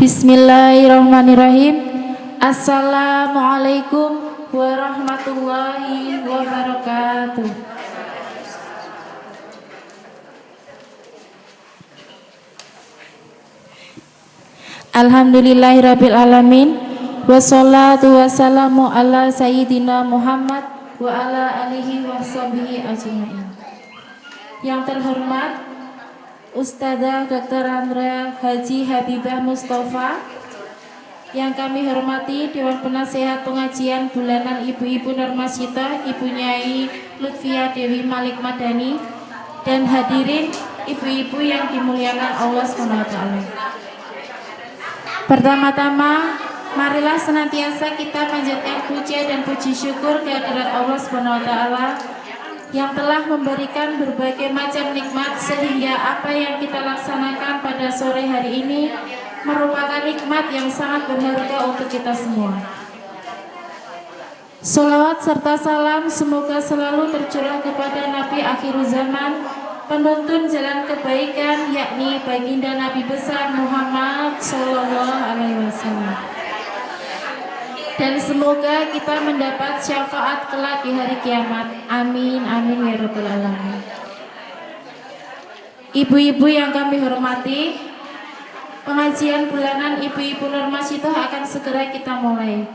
Bismillahirrahmanirrahim. Assalamualaikum warahmatullahi wabarakatuh. Alhamdulillahirabbil alamin. Wassalatu wassalamu ala sayyidina Muhammad wa ala alihi washabihi ajmain. Yang terhormat Ustadzah Dr. Andrea Haji Habibah Mustafa, yang kami hormati Dewan Penasehat Pengajian Bulanan Ibu-Ibu Nurmasyitah, Ibu Nyai Lutfia Dewi Malik Madani, dan hadirin ibu-ibu yang dimuliakan Allah SWT. Pertama-tama, marilah senantiasa kita panjatkan puja dan puji syukur kehadirat Allah SWT yang telah memberikan berbagai macam nikmat, sehingga apa yang kita laksanakan pada sore hari ini merupakan nikmat yang sangat berharga untuk kita semua. Sholawat serta salam semoga selalu tercurah kepada Nabi akhir zaman, penuntun jalan kebaikan, yakni baginda Nabi besar Muhammad Sallallahu Alaihi Wasallam. Dan semoga kita mendapat syafaat kelak di hari kiamat. Amin, amin ya rabbal alamin. Ibu-ibu yang kami hormati, pengajian bulanan Ibu-Ibu Nurmasyitah akan segera kita mulai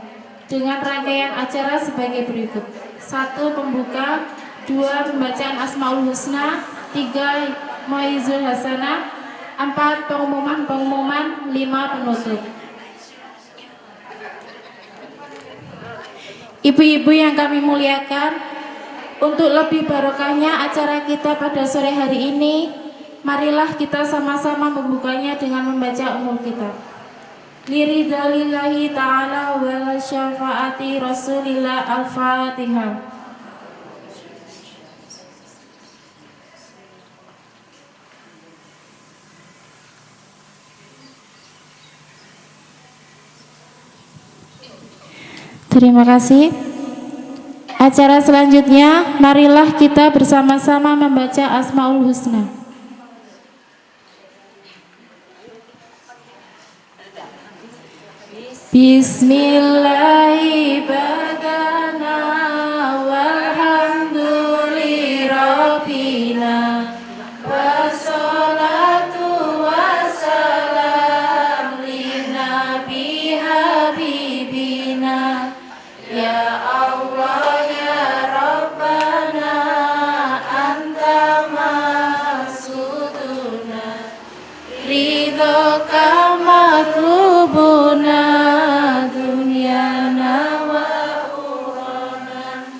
dengan rangkaian acara sebagai berikut: 1. Pembuka, 2. Pembacaan Asmaul Husna, 3. Maizul Hasanah, 4. Pengumuman, 5. Penutup. Ibu-ibu yang kami muliakan, untuk lebih barokahnya acara kita pada sore hari ini, marilah kita sama-sama membukanya dengan membaca umul kitab. Liridalillahi ta'ala wa syafaati rasulillah. Al-Fatihah. Terima kasih. Acara selanjutnya, marilah kita bersama-sama membaca Asmaul Husna. Bismillahirrahmanirrahim. Walhamdulillahirabbil wassalatu wassalam linnabi habibina. Ya Allah ya Rabbana anta maksuduna, ridhoka matlubuna, dunyana wa urana.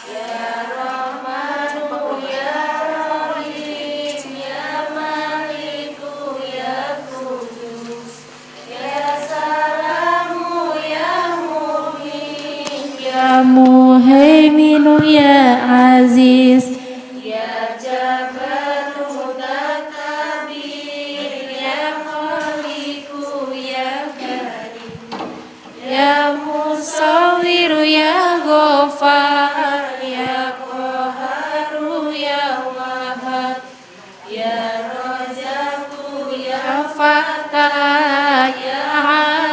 Ya Rahmanu ya Rahim, ya Maliku ya Kudus, ya Salamu ya Mu'min, ya Muhaiminu ya Aziz, ya Jabaru Takabir, ya Khaliku ya Karim, ya Musawiru ya Ghafar, ya Qaharu ya Wahab, ya Rajaku ya Fatah, ya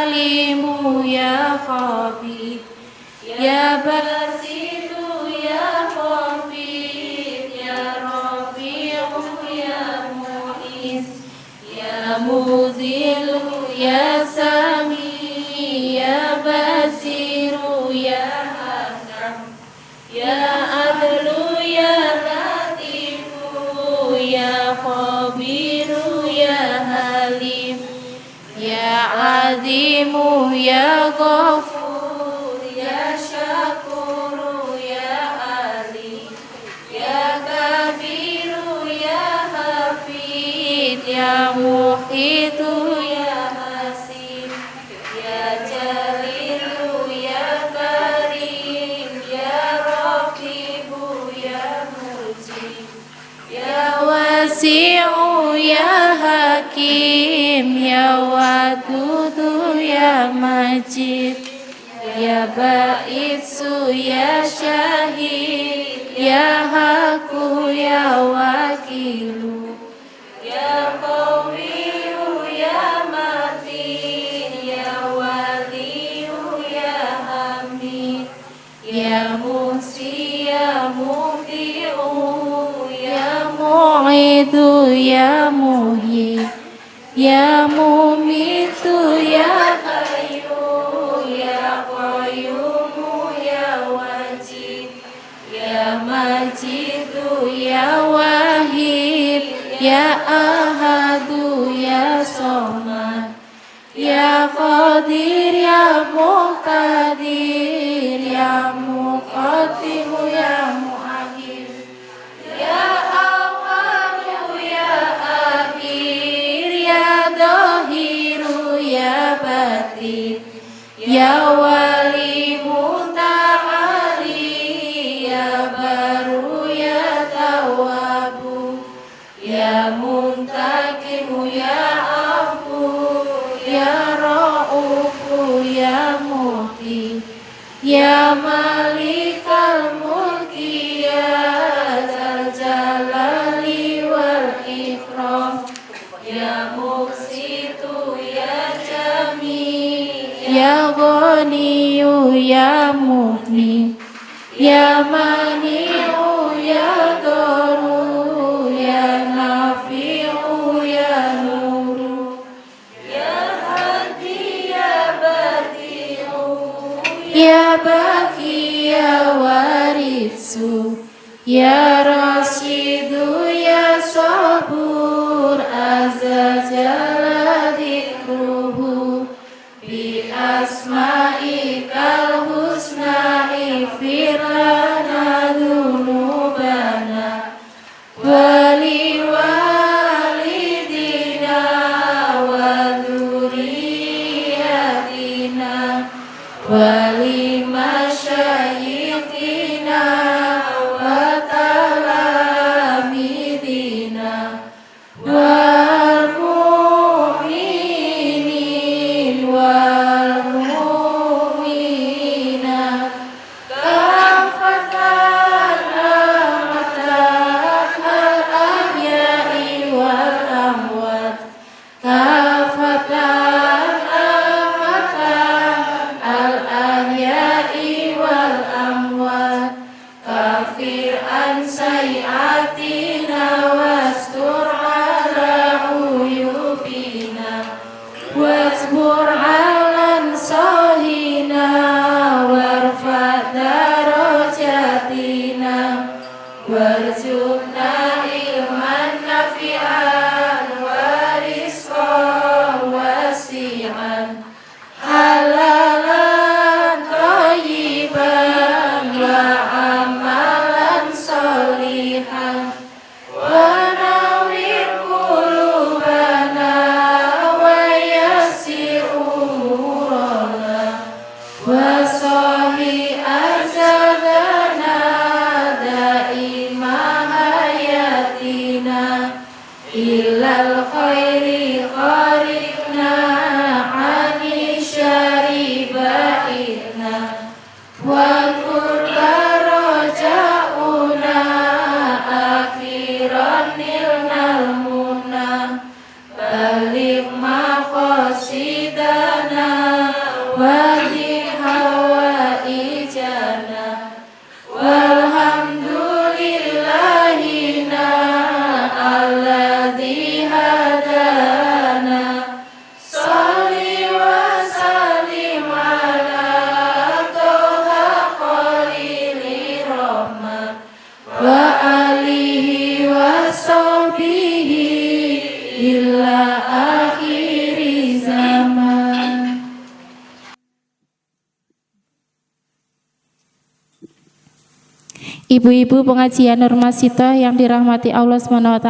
Alimu ya Khabir, ya Basitu ya Khafid, ya Rafi'u ya Mu'iz, ya Muzilu ya Sami, ya Basiru ya Hakam, ya Adlu ya Latifu, ya Khabiru ya Halim, ya Azimu ya Ghafur, ya Syakuru ya Ali, ya Kabiru ya Hafid, ya Muhitu ya Hasim, ya Jalilu ya Karim, ya Raqibu ya Mujib, ya Wasi'u ya Hakim, ya Wadudu ya Majid, ya Ba'itsu ya Syahid, ya Haku ya Wakilu, ya Qawiyu ya Matin, Ya Muhsi ya Mubdi'u ya Mu'idu ya Muhyi ya Mumitu ya Hayyu ya Qayyumu ya Wajid ya Majidu ya Wahid ya Ahadu ya Somad ya Qadir ya Muqtadir ya Muqaddimu ya Muakhir ya Awwalu ya Akhir ya Dhahiru ya Batin ya Wali Muta'ali ya Baru ya Tawwabu ya Muntakimu ya Afu ya Ra'ufu ya Muhti ya Malikal Mulki ya Dzal Jalali wal Ikram ya Muqsitu ya Jami ya Ghaniyu ya Mughni ya Mani'u ya Dharu ya Nafi'u ya Nuru ya Baqi ya Waritsu ya Rasyidu ya Sabur azza jalla dzikruhu bi asma'ikal husna ighfir lana dzunubana wali walidina wa dzurriyyatina wali masyayikhina wa talamidina wal mu'minin wal mu'minat kafatan amatan al ahya'i wal amwat kafatan kafir an sayiatina wastur ala uyubina wasbur alan sahina warfa darajatina warzuqna ilman nafi'an warizqan wasi'an halalan thayyiban wa amalan sholihan wa nawwir qulubana wa yassir umurana wa sahih azadana daima hayatina ilal khairi qaribna ani syari ba'idna wa kurba roja'una akhiran nilnal muna balik maqasidana wadi hawa ijana walhamdulillahina alladhi hadana salli wa sallim ala toha qalili rahmat wa alihi wa sahbihi illa akhiri zaman. Ibu-ibu pengajian Nurmasita yang dirahmati Allah SWT,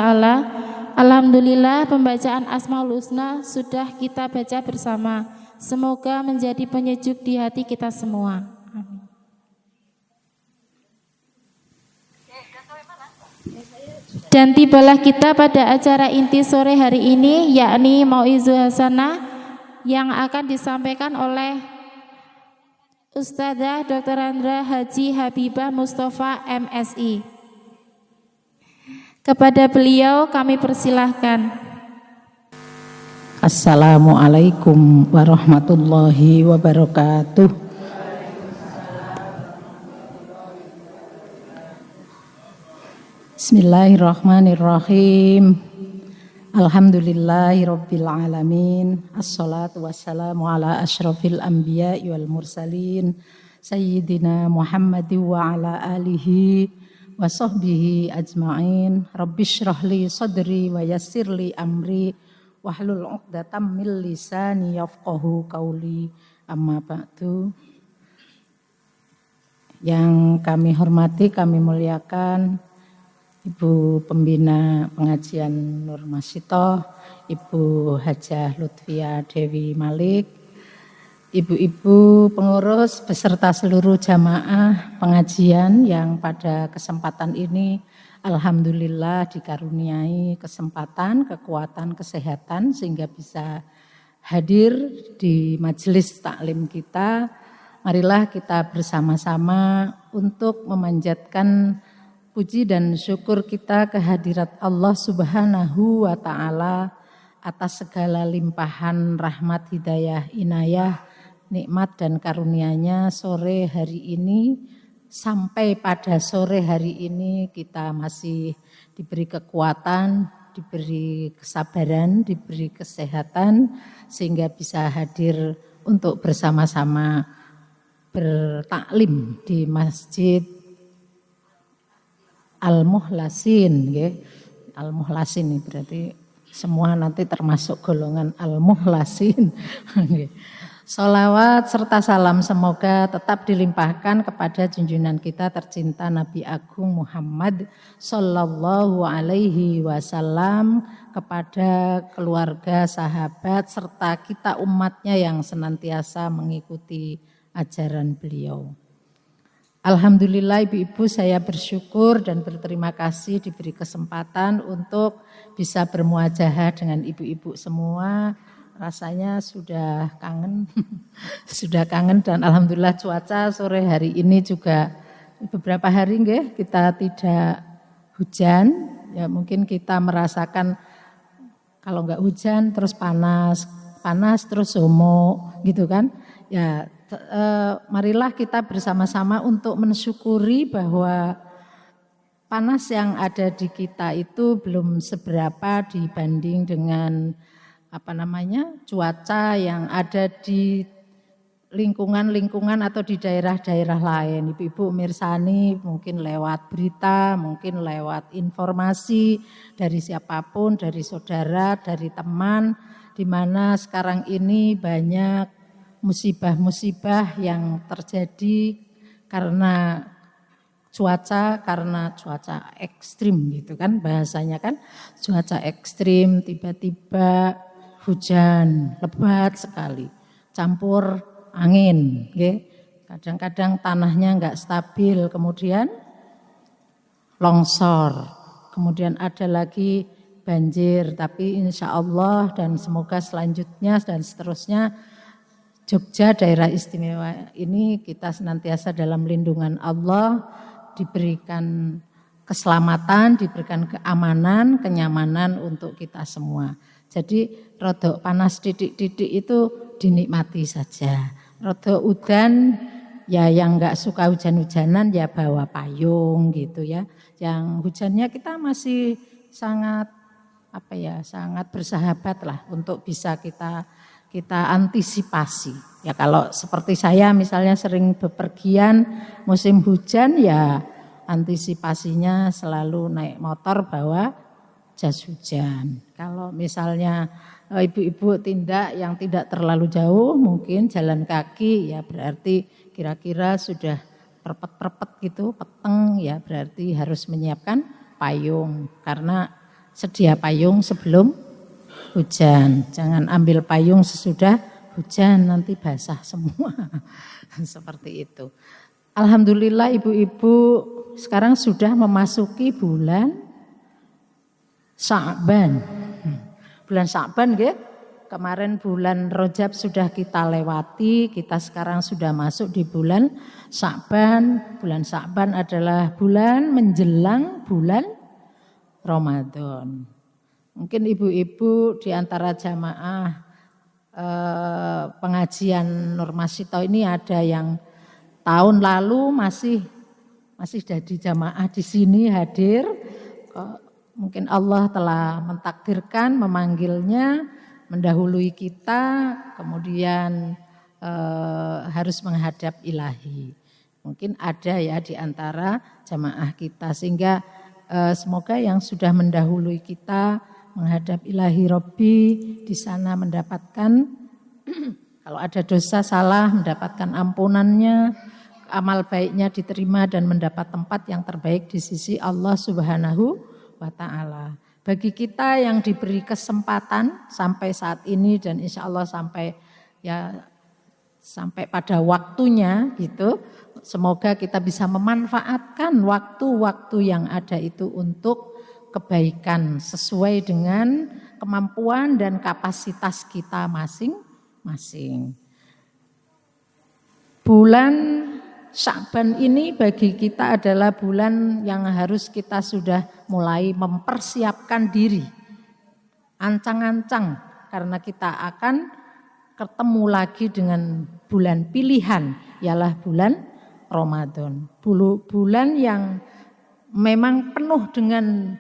alhamdulillah pembacaan Asmaul Husna sudah kita baca bersama. Semoga menjadi penyejuk di hati kita semua. Amin. Dan tibalah kita pada acara inti sore hari ini, yakni Mau'izul Hasanah yang akan disampaikan oleh Ustadzah Dr. Andra Haji Habibah Mustafa MSI. Kepada beliau kami persilahkan. Assalamualaikum warahmatullahi wabarakatuh. Bismillahirrahmanirrahim. Alhamdulillahirabbil alamin. Assalatu wassalamu ala asyrafil anbiya'i wal mursalin sayyidina Muhammadin wa ala alihi wa sahbihi ajma'in. Rabbishrah li sadri wa yassir li amri wahlul 'uqdatam min lisani yafqahu qauli. Amma ba'du. Yang kami hormati, kami muliakan Ibu Pembina Pengajian Nur Masito, Ibu Hajah Lutfia Dewi Malik, ibu-ibu pengurus beserta seluruh jamaah pengajian yang pada kesempatan ini alhamdulillah dikaruniai kesempatan, kekuatan, kesehatan sehingga bisa hadir di majelis taklim kita. Marilah kita bersama-sama untuk memanjatkan puji dan syukur kita kehadirat Allah Subhanahu wa Ta'ala atas segala limpahan rahmat, hidayah, inayah, nikmat dan karunia-Nya sore hari ini. Sampai pada sore hari ini kita masih diberi kekuatan, diberi kesabaran, diberi kesehatan sehingga bisa hadir untuk bersama-sama bertaklim di Masjid Al-Muhlasin, Al-Muhlasin ini berarti semua nanti termasuk golongan Al-Muhlasin. Sholawat serta salam semoga tetap dilimpahkan kepada junjungan kita tercinta Nabi Agung Muhammad Sallallahu Alaihi Wasallam, kepada keluarga, sahabat, serta kita umatnya yang senantiasa mengikuti ajaran beliau. Alhamdulillah ibu-ibu, saya bersyukur dan berterima kasih diberi kesempatan untuk bisa bermuajahah dengan ibu-ibu semua. Rasanya sudah kangen, sudah kangen, dan alhamdulillah cuaca sore hari ini juga beberapa hari kita tidak hujan. Ya mungkin kita merasakan kalau enggak hujan terus panas terus homo gitu kan. Ya marilah kita bersama-sama untuk mensyukuri bahwa panas yang ada di kita itu belum seberapa dibanding dengan cuaca yang ada di lingkungan-lingkungan atau di daerah-daerah lain. Ibu-ibu mirsani mungkin lewat berita, mungkin lewat informasi dari siapapun, dari saudara, dari teman, di mana sekarang ini banyak musibah-musibah yang terjadi karena cuaca ekstrim gitu kan bahasanya kan, cuaca ekstrim, tiba-tiba hujan lebat sekali, campur angin, kadang-kadang tanahnya enggak stabil, kemudian longsor, kemudian ada lagi banjir, tapi insya Allah dan semoga selanjutnya dan seterusnya Jogja daerah istimewa ini kita senantiasa dalam lindungan Allah, diberikan keselamatan, diberikan keamanan, kenyamanan untuk kita semua. Jadi rodok panas titik-titik itu dinikmati saja. Rodok udan ya yang enggak suka hujan-hujanan ya bawa payung gitu ya. Yang hujannya kita masih sangat sangat bersahabat lah untuk bisa kita antisipasi. Ya kalau seperti saya misalnya sering bepergian musim hujan ya antisipasinya selalu naik motor bawa jas hujan. Kalau misalnya ibu-ibu tindak yang tidak terlalu jauh mungkin jalan kaki ya berarti kira-kira sudah perpet-perpet gitu, peteng ya berarti harus menyiapkan payung karena sedia payung sebelum hujan, jangan ambil payung sesudah hujan nanti basah semua. Seperti itu. Alhamdulillah ibu-ibu sekarang sudah memasuki bulan Sya'ban. Bulan Sya'ban kemarin bulan Rajab sudah kita lewati, kita sekarang sudah masuk di bulan Sya'ban. Bulan Sya'ban adalah bulan menjelang bulan Ramadan. Mungkin ibu-ibu di antara jamaah pengajian Nur Masito ini ada yang tahun lalu masih jadi jamaah di sini hadir, mungkin Allah telah mentakdirkan, memanggilnya, mendahului kita, kemudian harus menghadap ilahi. Mungkin ada ya di antara jamaah kita, sehingga semoga yang sudah mendahului kita menghadap ilahi Robbi di sana mendapatkan kalau ada dosa salah mendapatkan ampunannya, amal baiknya diterima dan mendapat tempat yang terbaik di sisi Allah Subhanahu wa Ta'ala. Bagi kita yang diberi kesempatan sampai saat ini dan insya Allah sampai pada waktunya gitu, semoga kita bisa memanfaatkan waktu-waktu yang ada itu untuk kebaikan sesuai dengan kemampuan dan kapasitas kita masing-masing. Bulan Sya'ban ini bagi kita adalah bulan yang harus kita sudah mulai mempersiapkan diri. Ancang-ancang karena kita akan ketemu lagi dengan bulan pilihan, ialah bulan Ramadan. Bulan yang memang penuh dengan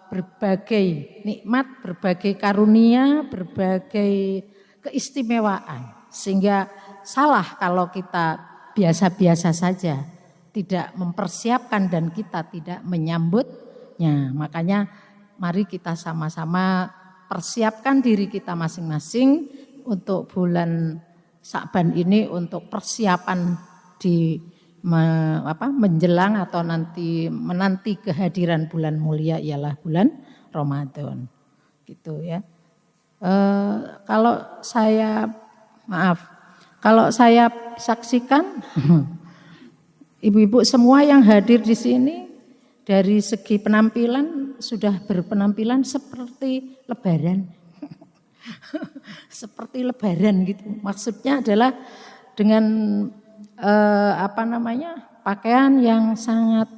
berbagai nikmat, berbagai karunia, berbagai keistimewaan. Sehingga salah kalau kita biasa-biasa saja, tidak mempersiapkan dan kita tidak menyambutnya. Makanya mari kita sama-sama persiapkan diri kita masing-masing untuk bulan Sya'ban ini, untuk persiapan di menjelang atau menanti kehadiran bulan mulia ialah bulan Ramadan. Gitu ya. Kalau saya saksikan ibu-ibu semua yang hadir di sini dari segi penampilan sudah berpenampilan seperti lebaran. Seperti lebaran gitu. Maksudnya adalah dengan pakaian yang sangat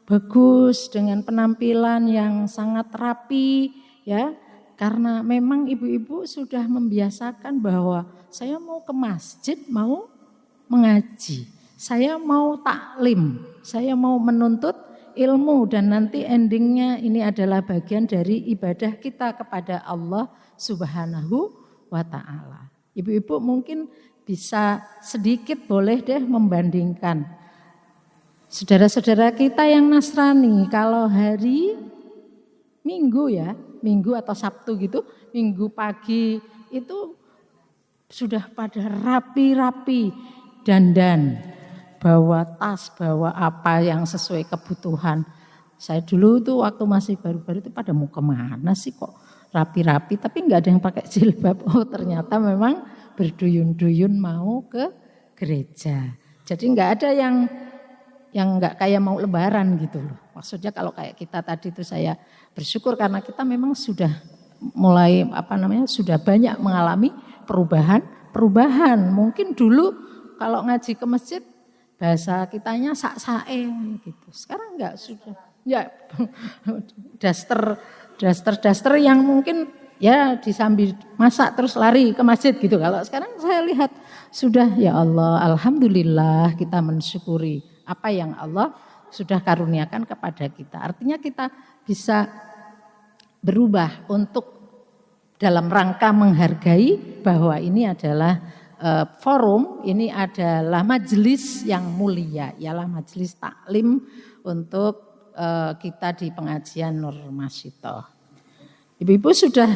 bagus, dengan penampilan yang sangat rapi ya. Karena memang ibu-ibu sudah membiasakan bahwa saya mau ke masjid, mau mengaji, saya mau taklim, saya mau menuntut ilmu dan nanti endingnya ini adalah bagian dari ibadah kita kepada Allah Subhanahu wa Ta'ala. Ibu-ibu mungkin bisa sedikit boleh deh membandingkan saudara-saudara kita yang Nasrani kalau hari Minggu atau Sabtu gitu, Minggu pagi itu sudah pada rapi-rapi dandan, bawa tas, bawa apa yang sesuai kebutuhan. Saya dulu tuh waktu masih baru-baru itu pada mau kemana sih kok rapi-rapi, tapi nggak ada yang pakai jilbab. Oh ternyata memang berduyun-duyun mau ke gereja. Jadi nggak ada yang nggak kayak mau lebaran gitu loh. Maksudnya kalau kayak kita tadi itu saya bersyukur karena kita memang sudah mulai sudah banyak mengalami perubahan. Mungkin dulu kalau ngaji ke masjid bahasa kitanya sak-sae gitu. Sekarang enggak, sudah ya daster yang mungkin ya disambil masak terus lari ke masjid gitu. Kalau sekarang saya lihat sudah ya Allah, alhamdulillah kita mensyukuri apa yang Allah sudah karuniakan kepada kita. Artinya kita bisa berubah untuk dalam rangka menghargai bahwa ini adalah forum, ini adalah majelis yang mulia, ialah majelis taklim untuk kita di pengajian Nur Masyitoh. Ibu-ibu sudah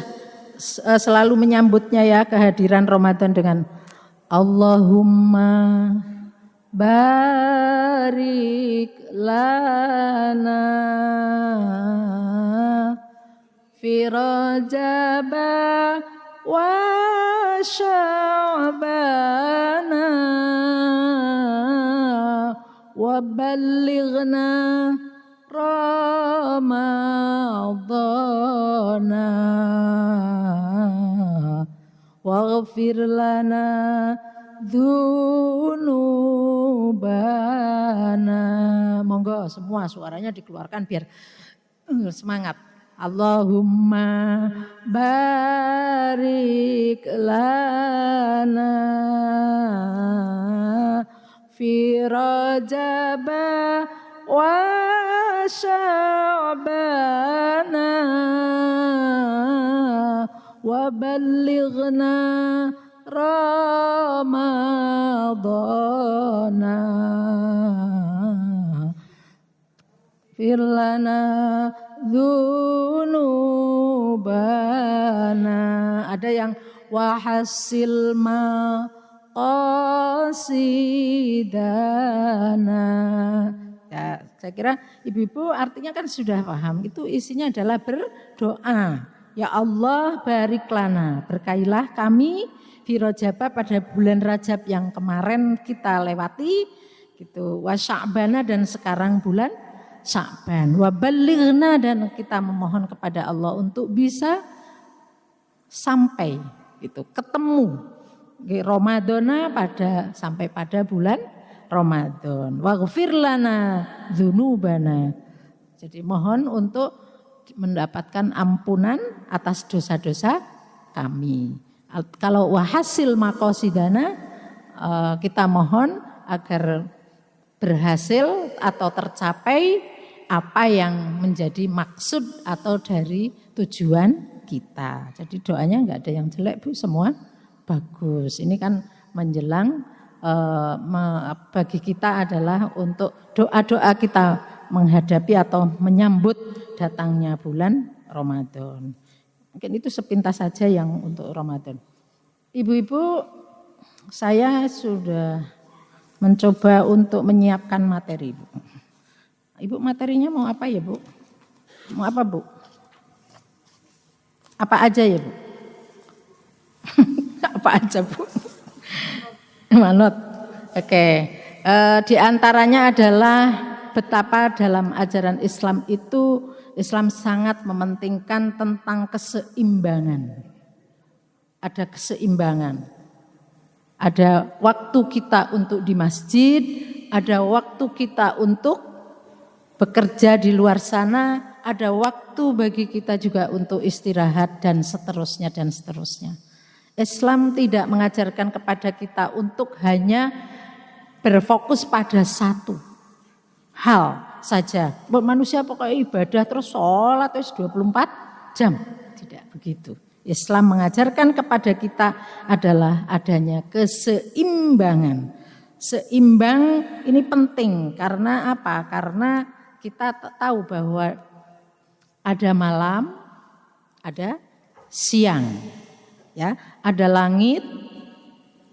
selalu menyambutnya ya kehadiran Ramadan dengan Allahumma barik lana fi Rajaba wa Sya'bana wa ballighna Ramadana waghfir lana dzunubana. Monggo semua suaranya dikeluarkan biar semangat. Allahumma barik lana fi Rajaba wa Sya'bana sya'bana wa ballighna ramadana firlana dzunubana. Ada yang wahasil maqasidana. Ya, saya kira ibu-ibu artinya kan sudah paham. Itu isinya adalah berdoa. Ya Allah barik lana, berkailah kami fi Rajaba pada bulan Rajab yang kemarin kita lewati gitu. Wa Sya'bana dan sekarang bulan Sya'ban. Wa ballighna dan kita memohon kepada Allah untuk bisa sampai gitu, ketemu Ramadana sampai pada bulan Ramadan. Waghfir lana dzunubana. Jadi mohon untuk mendapatkan ampunan atas dosa-dosa kami. Kalau wahasil maqasidana, kita mohon agar berhasil atau tercapai apa yang menjadi maksud atau dari tujuan kita. Jadi doanya enggak ada yang jelek Bu, semua bagus. Ini kan menjelang bagi kita adalah untuk doa-doa kita menghadapi atau menyambut datangnya bulan Ramadan. Mungkin itu sepintas saja yang untuk Ramadan. Ibu-ibu, saya sudah mencoba untuk menyiapkan materi, Bu. Ibu materinya mau apa ya, Bu? Mau apa, Bu? Apa aja ya, Bu? Apa aja, Bu? Manut. Oke. Di antaranya adalah betapa dalam ajaran Islam itu Islam sangat mementingkan tentang keseimbangan. Ada keseimbangan. Ada waktu kita untuk di masjid, ada waktu kita untuk bekerja di luar sana, ada waktu bagi kita juga untuk istirahat dan seterusnya dan seterusnya. Islam tidak mengajarkan kepada kita untuk hanya berfokus pada satu hal saja. Manusia pokoknya ibadah terus sholat terus 24 jam. Tidak begitu. Islam mengajarkan kepada kita adalah adanya keseimbangan. Seimbang ini penting karena apa? Karena kita tahu bahwa ada malam, ada siang. Ya, ada langit,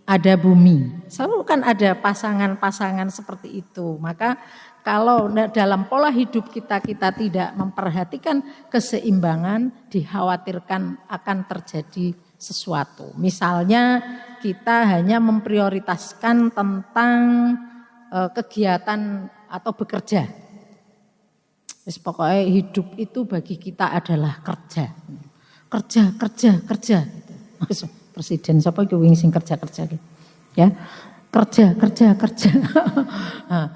ada bumi. Selalu kan ada pasangan-pasangan seperti itu. Maka kalau dalam pola hidup kita tidak memperhatikan keseimbangan, dikhawatirkan akan terjadi sesuatu. Misalnya kita hanya memprioritaskan tentang kegiatan atau bekerja. Pokoknya hidup itu bagi kita adalah kerja. Kerja. Presiden siapa itu sing kerja gitu. Ya. Kerja. Nah,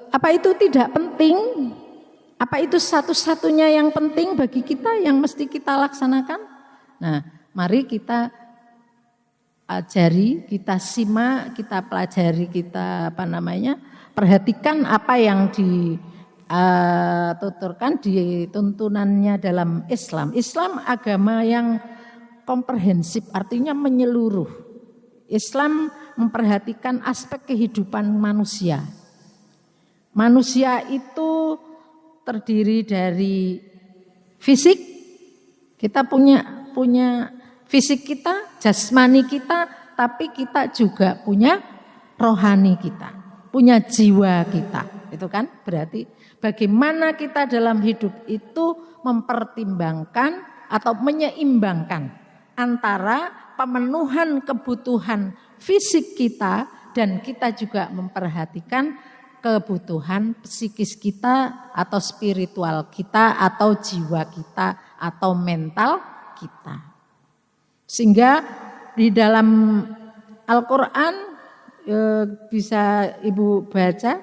apa itu tidak penting? Apa itu satu-satunya yang penting bagi kita yang mesti kita laksanakan? Nah, mari kita ajari, kita simak, kita pelajari, kita perhatikan apa yang dituturkan di tuntunannya dalam Islam. Islam agama yang komprehensif, artinya menyeluruh. Islam memperhatikan aspek kehidupan manusia. Manusia itu terdiri dari fisik, kita punya fisik kita, jasmani kita, tapi kita juga punya rohani kita, punya jiwa kita. Itu kan berarti bagaimana kita dalam hidup itu mempertimbangkan atau menyeimbangkan antara pemenuhan kebutuhan fisik kita dan kita juga memperhatikan kebutuhan psikis kita atau spiritual kita atau jiwa kita atau mental kita. Sehingga di dalam Al-Qur'an bisa Ibu baca,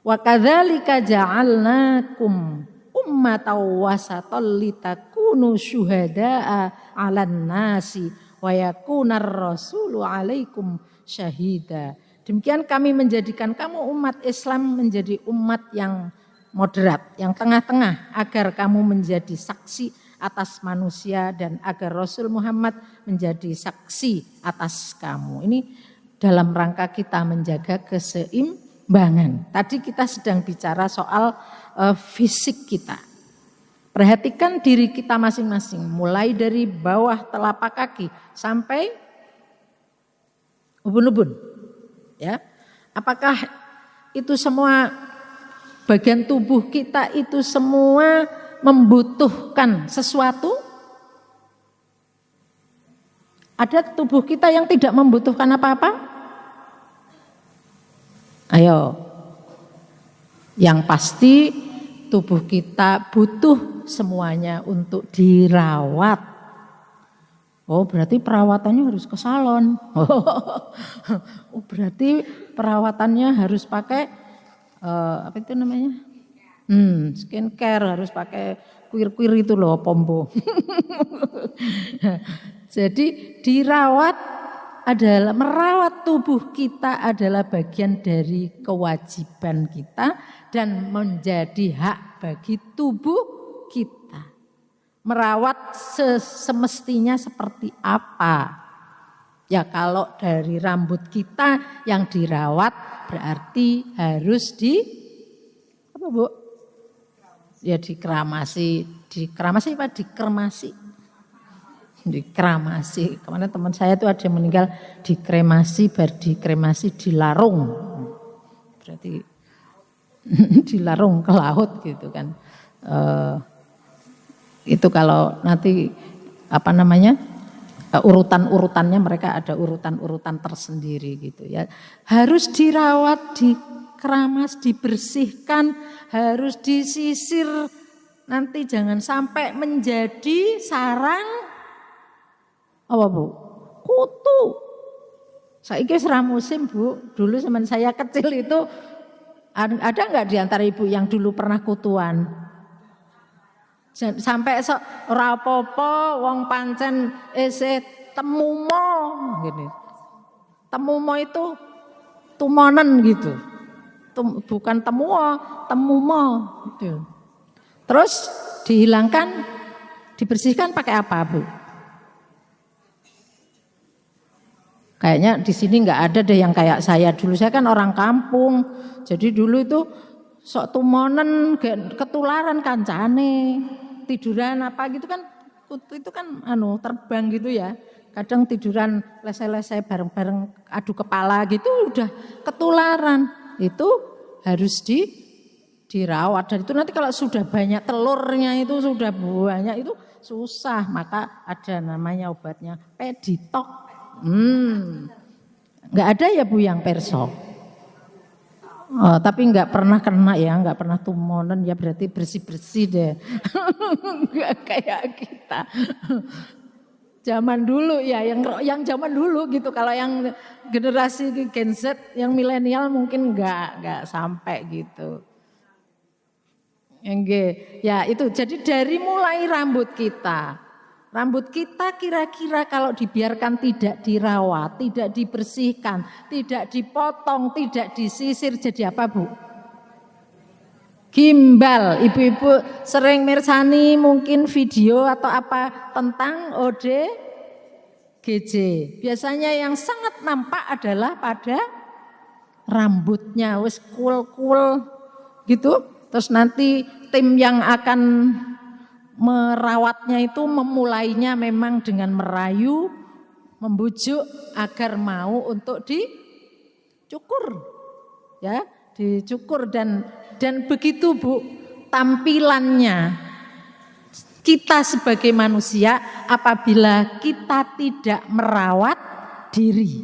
wa kadzalika ja'alnakum ummatan wasatan litakunu syuhada'a 'alan nasi wa yakunar rasulu 'alaikum syahida. Demikian kami menjadikan kamu umat Islam menjadi umat yang moderat, yang tengah-tengah, agar kamu menjadi saksi atas manusia dan agar Rasul Muhammad menjadi saksi atas kamu. Ini dalam rangka kita menjaga keseimbangan. Tadi kita sedang bicara soal fisik kita. Perhatikan diri kita masing-masing, mulai dari bawah telapak kaki sampai ubun-ubun. Ya, apakah itu semua bagian tubuh kita itu semua membutuhkan sesuatu? Ada tubuh kita yang tidak membutuhkan apa-apa? Ayo, yang pasti tubuh kita butuh semuanya untuk dirawat. Oh, berarti perawatannya harus ke salon. Oh, berarti perawatannya harus pakai apa itu namanya? Skincare, harus pakai kuir-kuir itu loh, pombo. Jadi merawat tubuh kita adalah bagian dari kewajiban kita dan menjadi hak bagi tubuh kita. Merawat semestinya seperti apa? Ya kalau dari rambut kita yang dirawat berarti harus apa Bu? Ya dikremasi apa dikremasi? Dikremasi. Kemarin teman saya itu ada yang meninggal dikremasi, dikremasi dilarung. Berarti dilarung ke laut gitu kan. Itu kalau nanti apa namanya? Urutan-urutannya mereka ada urutan-urutan tersendiri gitu ya. Harus dirawat, dikeramas, dibersihkan, harus disisir. Nanti jangan sampai menjadi sarang apa Bu? Kutu. Saiki wis ra musim Bu. Dulu zaman saya kecil itu ada enggak di antara ibu yang dulu pernah kutuan? Sampai ora apa-apa wong pancen isih temumo gini. Temumo itu tumonen gitu. Bukan temuo, temumo gitu. Terus dihilangkan, dibersihkan pakai apa Bu? Kayaknya di sini enggak ada deh yang kayak saya. Dulu saya kan orang kampung. Jadi dulu itu sok tumonen ketularan kancane. Tiduran apa gitu kan, kutu itu kan terbang gitu ya. Kadang tiduran lese-lese bareng-bareng adu kepala gitu udah ketularan. Itu harus dirawat. Dan itu nanti kalau sudah banyak telurnya itu sudah banyak itu susah. Maka ada namanya obatnya Peditok. Enggak ada ya Bu yang perso. Oh, tapi enggak pernah kena ya, enggak pernah tumonen ya berarti bersih-bersih deh. Enggak kayak kita. Zaman dulu ya, yang zaman dulu gitu. Kalau yang generasi Gen Z, yang milenial mungkin enggak sampai gitu. Ya itu. Jadi dari mulai rambut kita. Rambut kita kira-kira kalau dibiarkan tidak dirawat, tidak dibersihkan, tidak dipotong, tidak disisir jadi apa Bu? Gimbal. Ibu-ibu sering mirsani mungkin video atau apa tentang ODGJ. Biasanya yang sangat nampak adalah pada rambutnya, wis kul-kul gitu. Terus nanti tim yang akan merawatnya itu memulainya memang dengan merayu, membujuk agar mau untuk dicukur. Ya, dicukur dan begitu Bu tampilannya kita sebagai manusia apabila kita tidak merawat diri.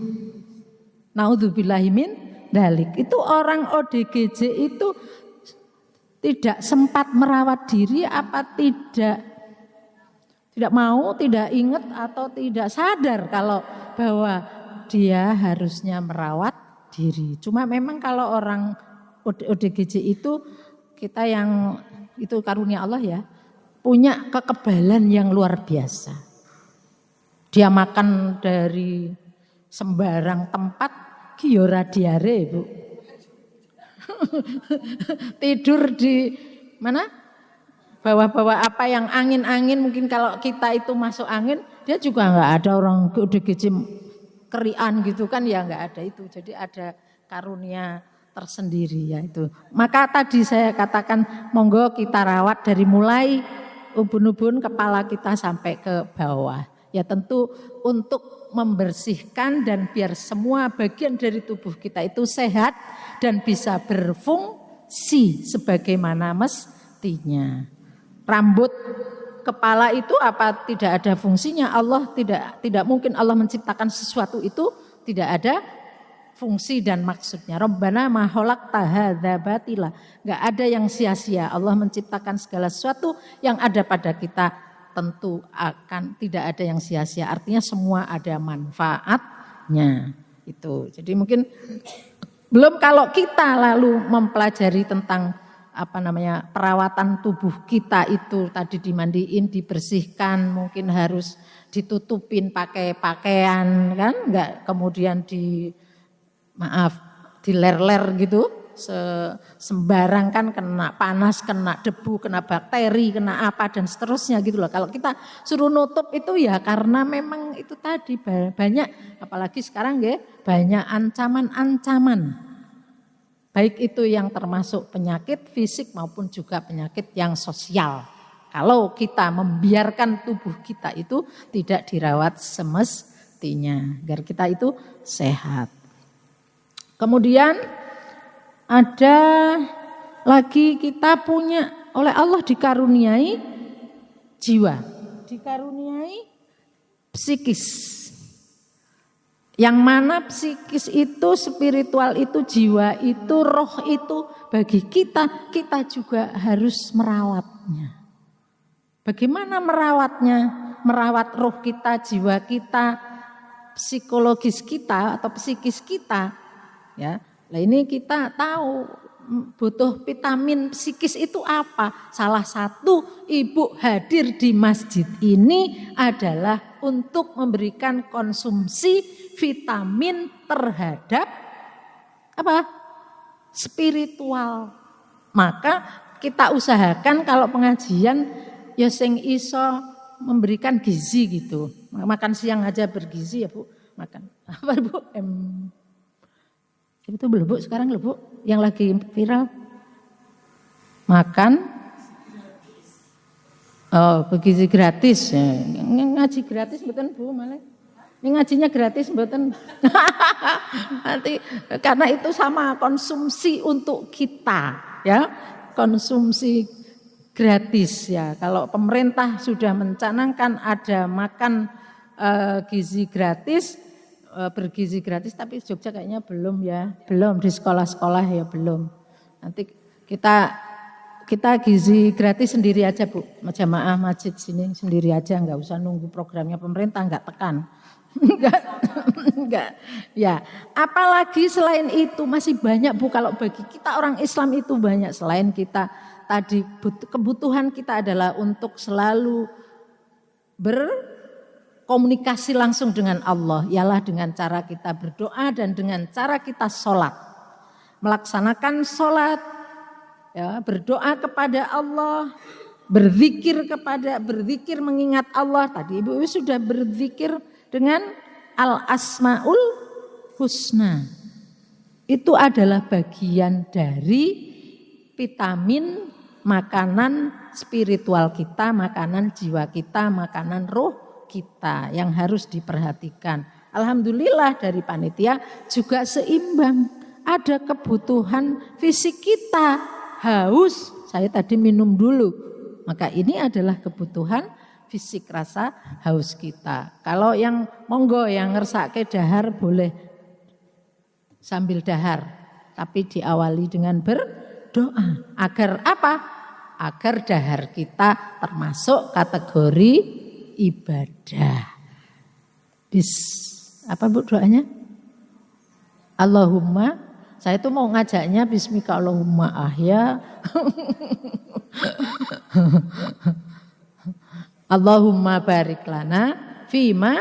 Naudzubillahi min dzalik. Itu orang ODGJ itu tidak sempat merawat diri apa tidak mau, tidak ingat atau tidak sadar kalau bahwa dia harusnya merawat diri. Cuma memang kalau orang ODGJ itu kita yang itu karunia Allah ya, punya kekebalan yang luar biasa. Dia makan dari sembarang tempat, ki ora diare Bu. Tidur di mana? Bawah-bawah apa yang angin-angin, mungkin kalau kita itu masuk angin, dia juga nggak ada orang udah gijim kerian gitu kan, ya nggak ada itu. Jadi ada karunia tersendiri ya itu. Maka tadi saya katakan monggo kita rawat dari mulai ubun-ubun kepala kita sampai ke bawah. Ya tentu untuk membersihkan dan biar semua bagian dari tubuh kita itu sehat dan bisa berfungsi sebagaimana mestinya. Rambut kepala itu apa tidak ada fungsinya? Allah tidak mungkin Allah menciptakan sesuatu itu tidak ada fungsi dan maksudnya. Rabbana ma khalaqta hadza batila. Enggak ada yang sia-sia. Allah menciptakan segala sesuatu yang ada pada kita tentu akan tidak ada yang sia-sia. Artinya semua ada manfaatnya. Itu. Jadi mungkin belum kalau kita lalu mempelajari tentang perawatan tubuh kita itu tadi dimandiin, dibersihkan, mungkin harus ditutupin pakai pakaian kan, enggak kemudian diler-ler gitu, sembarang kan kena panas, kena debu, kena bakteri, kena apa dan seterusnya gitu loh. Kalau kita suruh nutup itu ya karena memang itu tadi banyak, apalagi sekarang ya banyak ancaman-ancaman. Baik itu yang termasuk penyakit fisik maupun juga penyakit yang sosial. Kalau kita membiarkan tubuh kita itu tidak dirawat semestinya, agar kita itu sehat. Kemudian ada lagi kita punya oleh Allah dikaruniai jiwa, dikaruniai psikis. Yang mana psikis itu, spiritual itu, jiwa itu, roh itu bagi kita, kita juga harus merawatnya. Bagaimana merawatnya? Merawat roh kita, jiwa kita, psikologis kita atau psikis kita. Ya, nah ini kita tahu butuh vitamin psikis itu apa? Salah satu ibu hadir di masjid ini adalah untuk memberikan konsumsi vitamin terhadap apa? Spiritual. Maka kita usahakan kalau pengajian ya sing iso memberikan gizi gitu. Makan siang aja bergizi ya Bu, makan. Apa Bu? Itu belum Bu, sekarang loh Bu, yang lagi viral. Makan bergizi gratis. Ngaji gratis mboten Bu malah. Ini ngajinya gratis mboten. Nanti karena itu sama konsumsi untuk kita ya. Konsumsi gratis ya. Kalau pemerintah sudah mencanangkan ada makan gizi gratis, bergizi gratis, tapi Jogja kayaknya belum ya, belum di sekolah-sekolah ya belum. Nanti kita gizi gratis sendiri aja Bu, jamaah masjid sini sendiri aja, nggak usah nunggu programnya pemerintah, nggak tekan. Enggak. Ya, apalagi selain itu masih banyak Bu, kalau bagi kita orang Islam itu banyak selain kita tadi kebutuhan kita adalah untuk selalu berkomunikasi langsung dengan Allah, ialah dengan cara kita berdoa dan dengan cara kita sholat. Melaksanakan sholat, ya, berdoa kepada Allah, berzikir mengingat Allah. Tadi Ibu sudah berzikir dengan al-asmaul husna. Itu adalah bagian dari vitamin makanan spiritual kita, makanan jiwa kita, makanan roh kita yang harus diperhatikan. Alhamdulillah dari panitia juga seimbang. Ada kebutuhan fisik kita, haus, saya tadi minum dulu. Maka ini adalah kebutuhan fisik rasa haus kita. Kalau yang monggo yang ngersake dahar boleh sambil dahar, tapi diawali dengan berdoa. Agar apa? Agar dahar kita termasuk kategori ibadah. Apa Bu doanya? Allahumma, saya itu mau ngajaknya bismika Allahumma ahya. Allahumma barik lana fima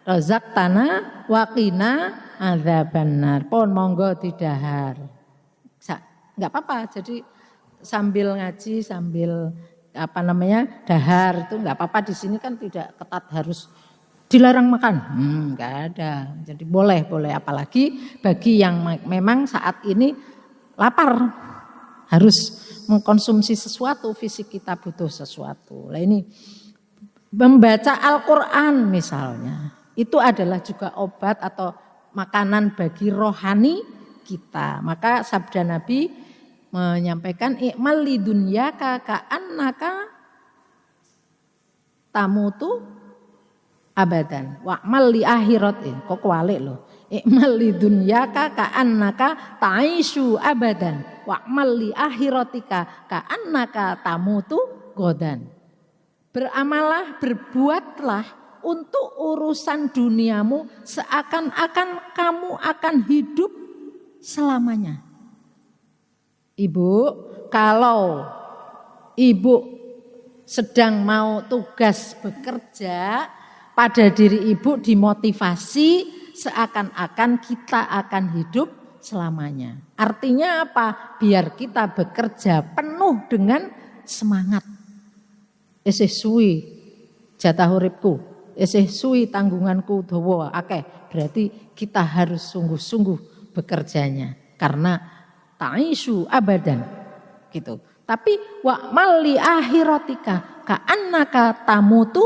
razaqtana wa qina adzabannar. Pun monggo didahar. enggak apa-apa. Jadi sambil ngaji, sambil dahar itu enggak apa-apa. Di sini kan tidak ketat harus dilarang makan. Enggak ada. Jadi boleh, apalagi bagi yang memang saat ini lapar, harus mengkonsumsi sesuatu, fisik kita butuh sesuatu. Nah ini membaca Al-Quran misalnya, itu adalah juga obat atau makanan bagi rohani kita. Maka sabda Nabi menyampaikan i'mal lidunyaka ka'annaka tamutu abadan wa'mal li akhiratin. Kok kualik loh. I'mal lidunyaka ka'annaka ta'ishu abadan wa'mal li akhiratika ka'annaka tamutu godan. Beramalah, berbuatlah untuk urusan duniamu seakan-akan kamu akan hidup selamanya. Ibu, kalau ibu sedang mau tugas bekerja, pada diri ibu dimotivasi seakan-akan kita akan hidup selamanya. Artinya apa? Biar kita bekerja penuh dengan semangat. Esih suwi jatah uripku, esih suwi tanggunganku dawa akeh. Berarti kita harus sungguh-sungguh bekerjanya karena ta'ishu abadan gitu. Tapi wa'mal li akhiratika ka'annaka tamutu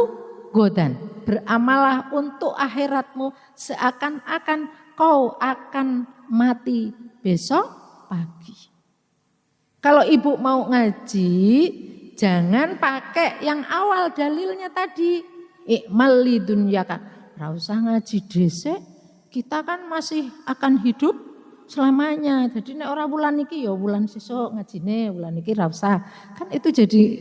godan. Beramalah untuk akhiratmu seakan-akan kau akan mati besok pagi. Kalau ibu mau ngaji, jangan pakai yang awal dalilnya tadi. I'mal lidunyaka. Ora usah ngaji dhisik, kita kan masih akan hidup selamanya. Jadi nek ora wulan iki ya wulan sesuk ngajine, wulan iki ora usah. Kan itu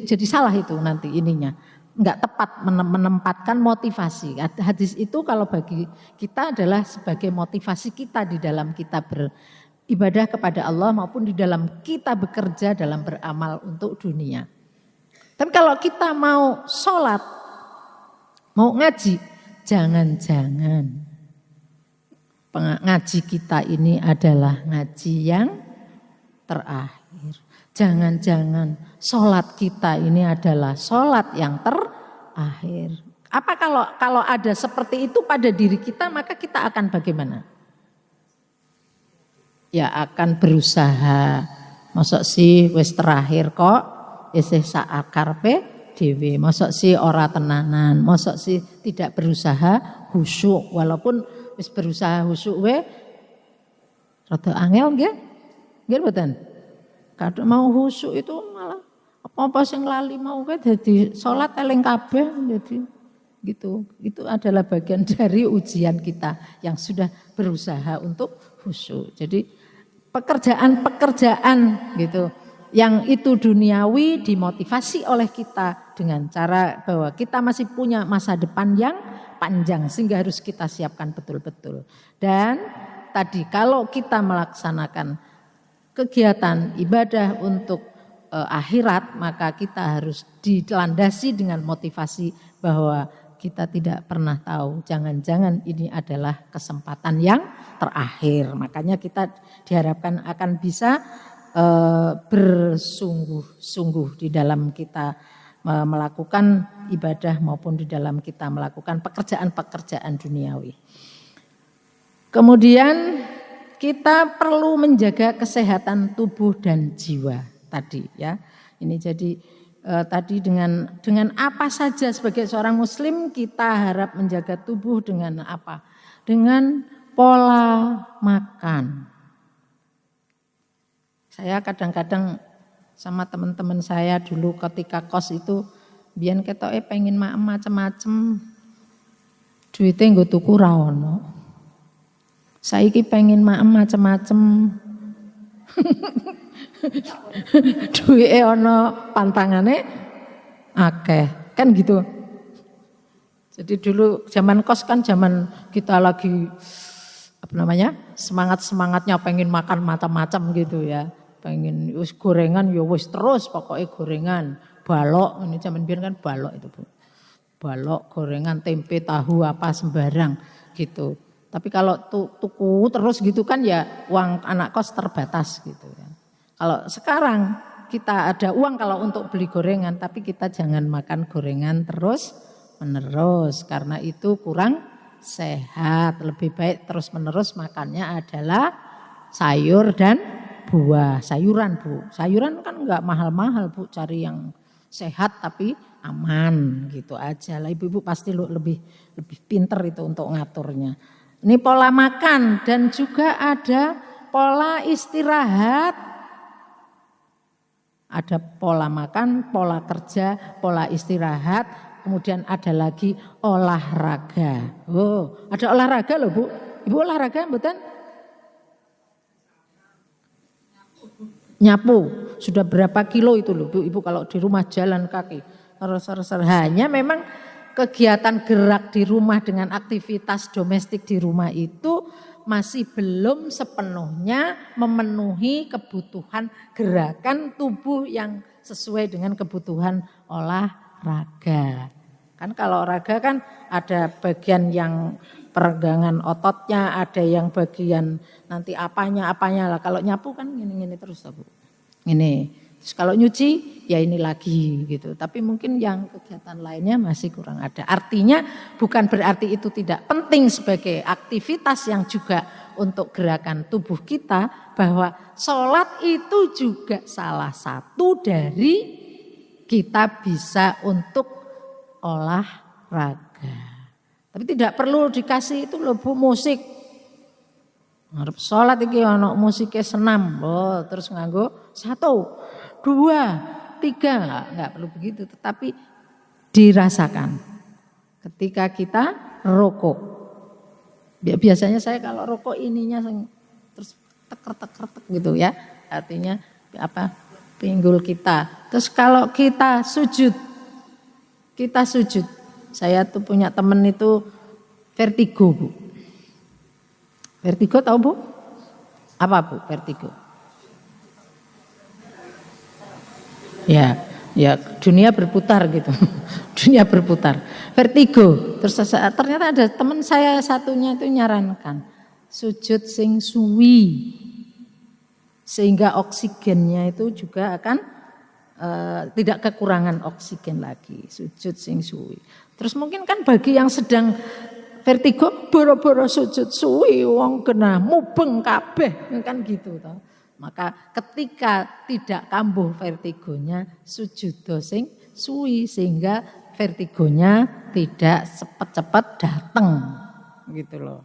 jadi salah itu nanti ininya. Enggak tepat menempatkan motivasi. Hadis itu kalau bagi kita adalah sebagai motivasi kita di dalam kita beribadah kepada Allah maupun di dalam kita bekerja dalam beramal untuk dunia. Tapi kalau kita mau sholat, mau ngaji, jangan-jangan ngaji kita ini adalah ngaji yang terakhir. Jangan-jangan sholat kita ini adalah sholat yang terakhir. Apa kalau ada seperti itu pada diri kita, maka kita akan bagaimana? Ya akan berusaha. Mosok sih wis terakhir kok, isih sak karpe dhewe. Mosok sih ora tenanan, mosok sih tidak berusaha khusyuk. Walaupun wis berusaha khusyuk we rada angel nggih. Nggih mboten? Kadang mau khusyuk itu malah apa-apa sing lali mau kae dadi salat eling kabeh jadi gitu. Itu adalah bagian dari ujian kita yang sudah berusaha untuk khusyuk. Jadi pekerjaan-pekerjaan gitu yang itu duniawi dimotivasi oleh kita dengan cara bahwa kita masih punya masa depan yang panjang sehingga harus kita siapkan betul-betul. Dan tadi kalau kita melaksanakan kegiatan ibadah untuk akhirat, maka kita harus dilandasi dengan motivasi bahwa kita tidak pernah tahu, jangan-jangan ini adalah kesempatan yang terakhir. Makanya kita diharapkan akan bisa bersungguh-sungguh di dalam kita melakukan ibadah maupun di dalam kita melakukan pekerjaan-pekerjaan duniawi. Kemudian kita perlu menjaga kesehatan tubuh dan jiwa tadi ya. Ini jadi tadi dengan apa saja sebagai seorang muslim kita harap menjaga tubuh dengan apa? Dengan pola makan. Saya kadang-kadang sama teman-teman saya dulu ketika kos itu biyen ketoke pengen macem-macem duite nggo tuku ra ono. Saiki pengen macem-macem duwike ana pantangane akeh kan gitu. Jadi dulu zaman kos kan zaman kita lagi semangat-semangatnya pengen makan macam-macam gitu ya. Pengen wis gorengan ya wis terus pokoknya gorengan, balok ini zaman biyen kan balok itu Bu. Balok, gorengan, tempe, tahu apa sembarang gitu. Tapi kalau tuku terus gitu kan ya uang anak kos terbatas gitu ya. Kalau sekarang kita ada uang kalau untuk beli gorengan, tapi kita jangan makan gorengan terus menerus karena itu kurang sehat. Lebih baik terus menerus makannya adalah sayur dan buah. Sayuran Bu, sayuran kan enggak mahal-mahal Bu, cari yang sehat tapi aman gitu aja lah. Ibu-ibu pasti lebih pinter itu untuk ngaturnya. Ini pola makan dan juga ada pola istirahat. Ada pola makan, pola kerja, pola istirahat, kemudian ada lagi olahraga. Oh, ada olahraga loh Bu. Ibu olahraga mboten? Nyapu. Sudah berapa kilo itu loh Bu, Ibu kalau di rumah jalan kaki. Hanya memang kegiatan gerak di rumah dengan aktivitas domestik di rumah itu masih belum sepenuhnya memenuhi kebutuhan gerakan tubuh yang sesuai dengan kebutuhan olahraga. Kan kalau olahraga kan ada bagian yang peregangan ototnya, ada yang bagian nanti apanya lah. Kalau nyapu kan gini-gini terus Bu. Ini. Terus kalau nyuci ya ini lagi gitu. Tapi mungkin yang kegiatan lainnya masih kurang ada. Artinya bukan berarti itu tidak penting sebagai aktivitas yang juga untuk gerakan tubuh kita. Bahwa sholat itu juga salah satu dari kita bisa untuk olahraga. Tapi tidak perlu dikasih itu loh Bu musik. Ngarep sholat iki ana musiknya senam. Oh, terus nganggo 1, 2, 3 enggak perlu begitu, tetapi dirasakan ketika kita rokok. Biasanya saya kalau rokok ininya terus teker gitu ya, artinya apa? Pinggul kita. Terus kalau kita sujud, saya tuh punya temen itu vertigo Bu. Vertigo tahu Bu? Apa Bu vertigo? Ya dunia berputar gitu. Dunia berputar. Vertigo. Terus ternyata ada teman saya satunya itu nyarankan sujud sing suwi. Sehingga oksigennya itu juga akan tidak kekurangan oksigen lagi. Sujud sing suwi. Terus mungkin kan bagi yang sedang vertigo boro-boro sujud suwi wong kena mubeng kabeh kan gitu toh. Maka ketika tidak kambuh vertigonya sujud sing suwi sehingga vertigonya tidak cepat-cepat datang gitu loh.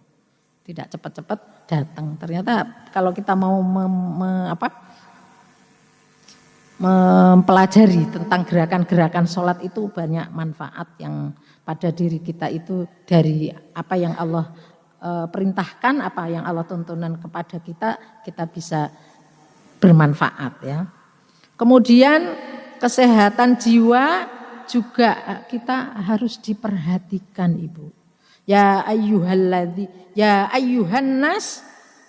Tidak cepat-cepat datang. Ternyata kalau kita mau mempelajari tentang gerakan-gerakan sholat itu banyak manfaat yang pada diri kita itu dari apa yang Allah perintahkan, apa yang Allah tuntunan kepada kita bisa bermanfaat ya. Kemudian kesehatan jiwa juga kita harus diperhatikan Ibu. Ya ayyuhan nas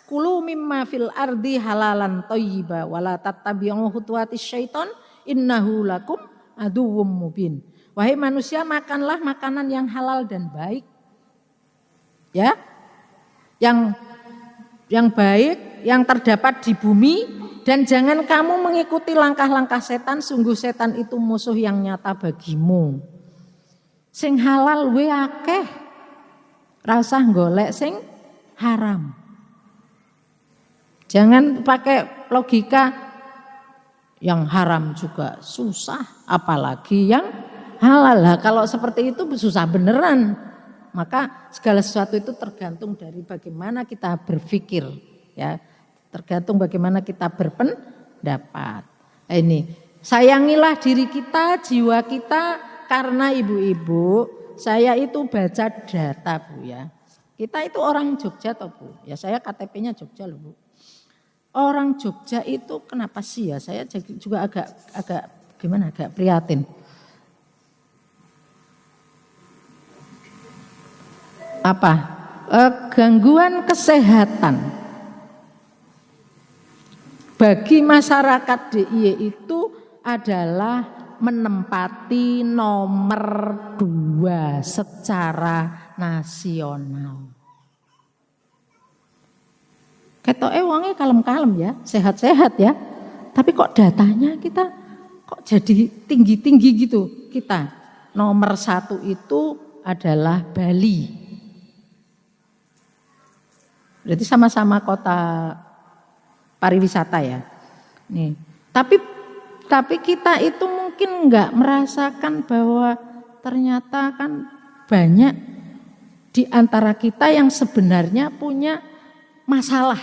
kulu mimma fil ardi halalan thayyiba wala tattabi'u khutuwatis syaiton innahu lakum aduwwum mubin. Wahai manusia, makanlah makanan yang halal dan baik. Ya. Yang baik yang terdapat di bumi. Dan jangan kamu mengikuti langkah-langkah setan, sungguh setan itu musuh yang nyata bagimu. Sing halal we akeh, ra usah golek sing haram. Jangan pakai logika yang haram juga susah, apalagi yang halal. Lah, kalau seperti itu susah beneran. Maka segala sesuatu itu tergantung dari bagaimana kita berpikir, ya. Tergantung bagaimana kita berpendapat. Ini sayangilah diri kita, jiwa kita, karena ibu-ibu saya itu baca data Bu ya. Kita itu orang Jogja toh Bu. Ya saya KTP-nya Jogja loh Bu. Orang Jogja itu kenapa sih ya? Saya juga agak prihatin. Apa? Gangguan kesehatan. Bagi masyarakat DIY itu adalah menempati nomor 2 secara nasional. Ketoke wonge kalem-kalem ya, sehat-sehat ya. Tapi kok datanya kita kok jadi tinggi-tinggi gitu kita. Nomor 1 itu adalah Bali. Berarti sama-sama kota pariwisata ya. Nih. Tapi kita itu mungkin enggak merasakan bahwa ternyata kan banyak di antara kita yang sebenarnya punya masalah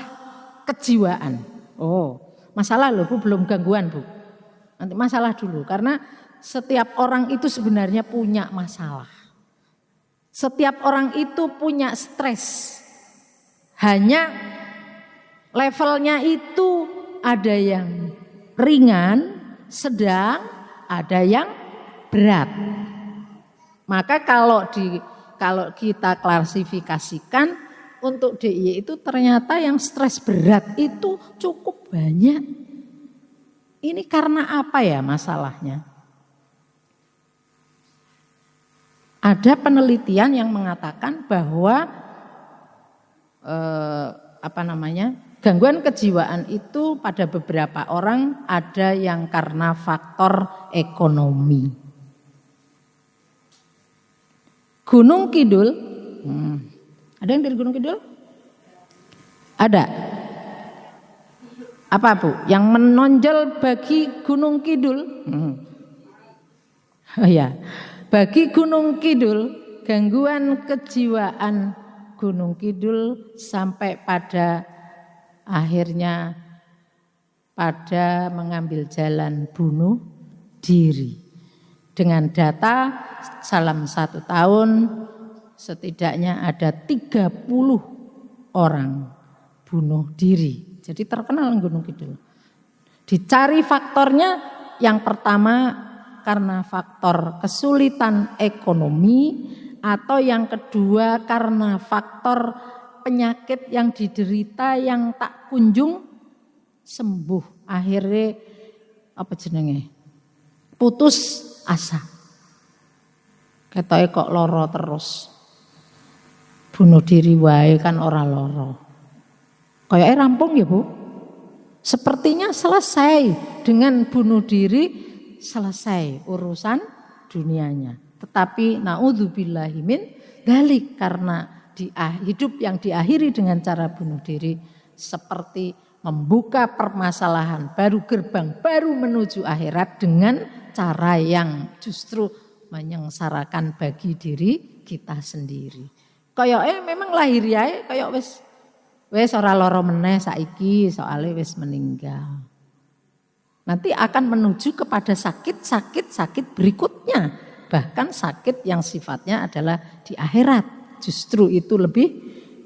kejiwaan. Oh, masalah loh Bu, belum gangguan Bu. Nanti masalah dulu, karena setiap orang itu sebenarnya punya masalah. Setiap orang itu punya stres. Hanya levelnya itu ada yang ringan, sedang, ada yang berat. Maka kalau kita klasifikasikan untuk DIY itu ternyata yang stres berat itu cukup banyak. Ini karena apa ya masalahnya? Ada penelitian yang mengatakan bahwa gangguan kejiwaan itu pada beberapa orang ada yang karena faktor ekonomi. Gunung Kidul, ada yang dari Gunung Kidul? Ada. Apa Bu? Yang menonjol bagi Gunung Kidul? Oh ya, bagi Gunung Kidul, gangguan kejiwaan Gunung Kidul sampai pada akhirnya pada mengambil jalan bunuh diri. Dengan data dalam 1 tahun setidaknya ada 30 orang bunuh diri. Jadi terkenal Gunung Kidul. Dicari faktornya, yang pertama karena faktor kesulitan ekonomi, atau yang kedua karena faktor penyakit yang diderita yang tak kunjung sembuh. Akhirnya putus asa. Ketoke kok loro terus. Bunuh diri wae kan ora loro. Kayaknya rampung ya Bu. Sepertinya selesai dengan bunuh diri, selesai urusan dunianya. Tetapi naudzubillahi min dzalik, karena hidup yang diakhiri dengan cara bunuh diri seperti membuka permasalahan baru, gerbang baru menuju akhirat dengan cara yang justru menyengsarakan bagi diri kita sendiri. Kayaknya memang lahiriae kayak wis ora loro meneh saiki soalnya wis meninggal. Nanti akan menuju kepada sakit berikutnya, bahkan sakit yang sifatnya adalah di akhirat. Justru itu lebih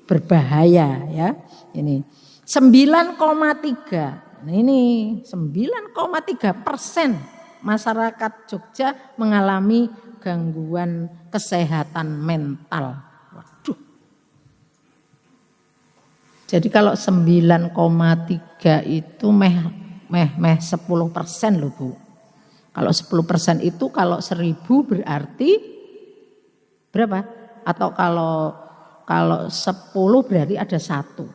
berbahaya ya. Ini 9,3. Nah ini 9,3% masyarakat Jogja mengalami gangguan kesehatan mental. Waduh. Jadi kalau 9,3 itu meh 10% loh Bu. Kalau 10% itu kalau 1000 berarti berapa? Atau kalau 10 berarti ada 1.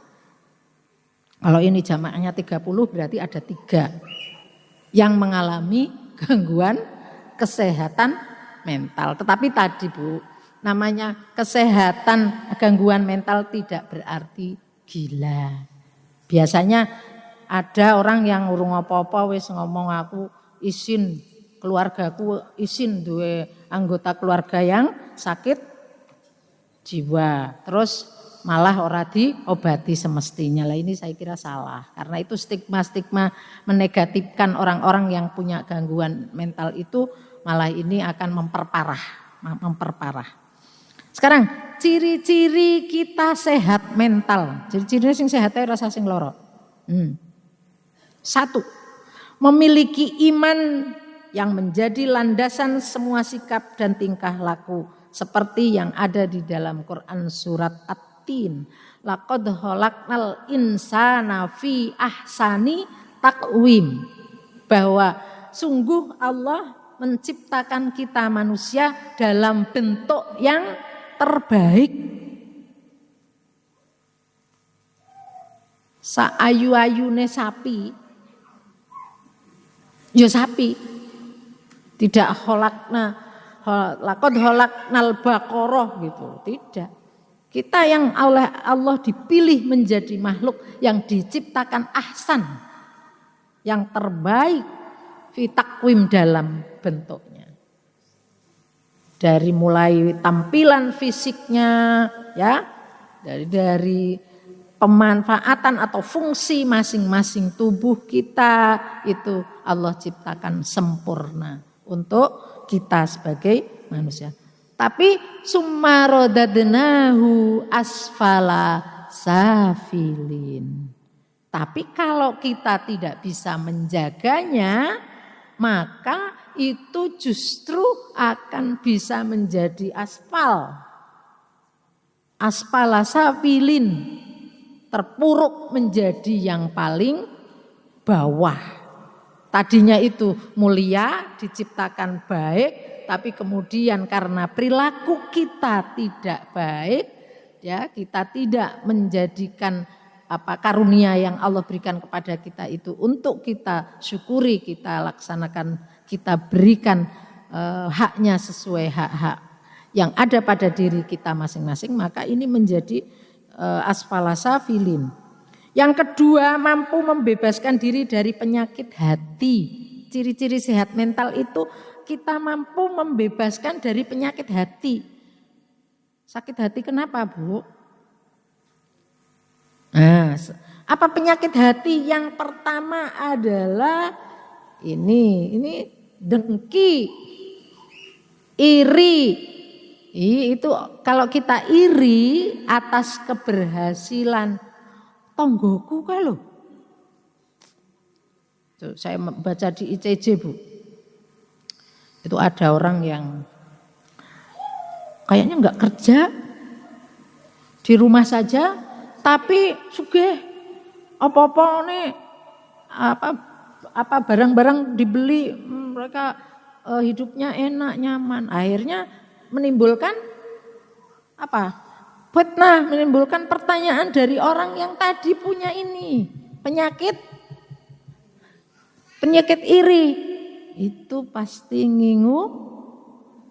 Kalau ini jamaahnya 30 berarti ada 3 yang mengalami gangguan kesehatan mental. Tetapi tadi Bu, namanya kesehatan gangguan mental tidak berarti gila. Biasanya ada orang yang urung apa-apa wis ngomong aku izin keluargaku izin duwe anggota keluarga yang sakit jiwa. Terus malah ora diobati semestinya. Lah ini saya kira salah. Karena itu stigma-stigma menegatifkan orang-orang yang punya gangguan mental itu malah ini akan memperparah. Sekarang ciri-ciri kita sehat mental. Ciri-cirinya sing sehatnya rasa sing loro. 1. Memiliki iman yang menjadi landasan semua sikap dan tingkah laku seperti yang ada di dalam Quran surat At-Tin. Laqad khalaqnal insana fi ahsani taqwim. Bahwa sungguh Allah menciptakan kita manusia dalam bentuk yang terbaik. Saayu-ayune sapi Ya sapi. Tidak lakod holaknal baqarah gitu. Tidak. Kita yang oleh Allah dipilih menjadi makhluk yang diciptakan ahsan, yang terbaik fi takwim dalam bentuknya. Dari mulai tampilan fisiknya, ya, dari pemanfaatan atau fungsi masing-masing tubuh kita itu Allah ciptakan sempurna untuk kita sebagai manusia. Tapi summa radadnahu asfala safilin. Tapi kalau kita tidak bisa menjaganya, maka itu justru akan bisa menjadi aspal. Aspala safilin, terpuruk menjadi yang paling bawah. Tadinya itu mulia, diciptakan baik, tapi kemudian karena perilaku kita tidak baik, ya, kita tidak menjadikan karunia yang Allah berikan kepada kita itu untuk kita syukuri, kita laksanakan, kita berikan haknya sesuai hak-hak yang ada pada diri kita masing-masing, maka ini menjadi asfala safilin. Yang kedua, mampu membebaskan diri dari penyakit hati. Ciri-ciri sehat mental itu kita mampu membebaskan dari penyakit hati. Sakit hati kenapa, Bu? Nah, apa penyakit hati? Yang pertama adalah ini dengki, iri. Itu kalau kita iri atas keberhasilan tonggoku kalau. Saya baca di ICJ, Bu. Itu ada orang yang kayaknya enggak kerja, di rumah saja, tapi sugih apa-apa nih, apa barang-barang dibeli, mereka hidupnya enak, nyaman. Akhirnya menimbulkan apa? Fitnah, menimbulkan pertanyaan dari orang yang tadi punya ini penyakit iri. Itu pasti ngingu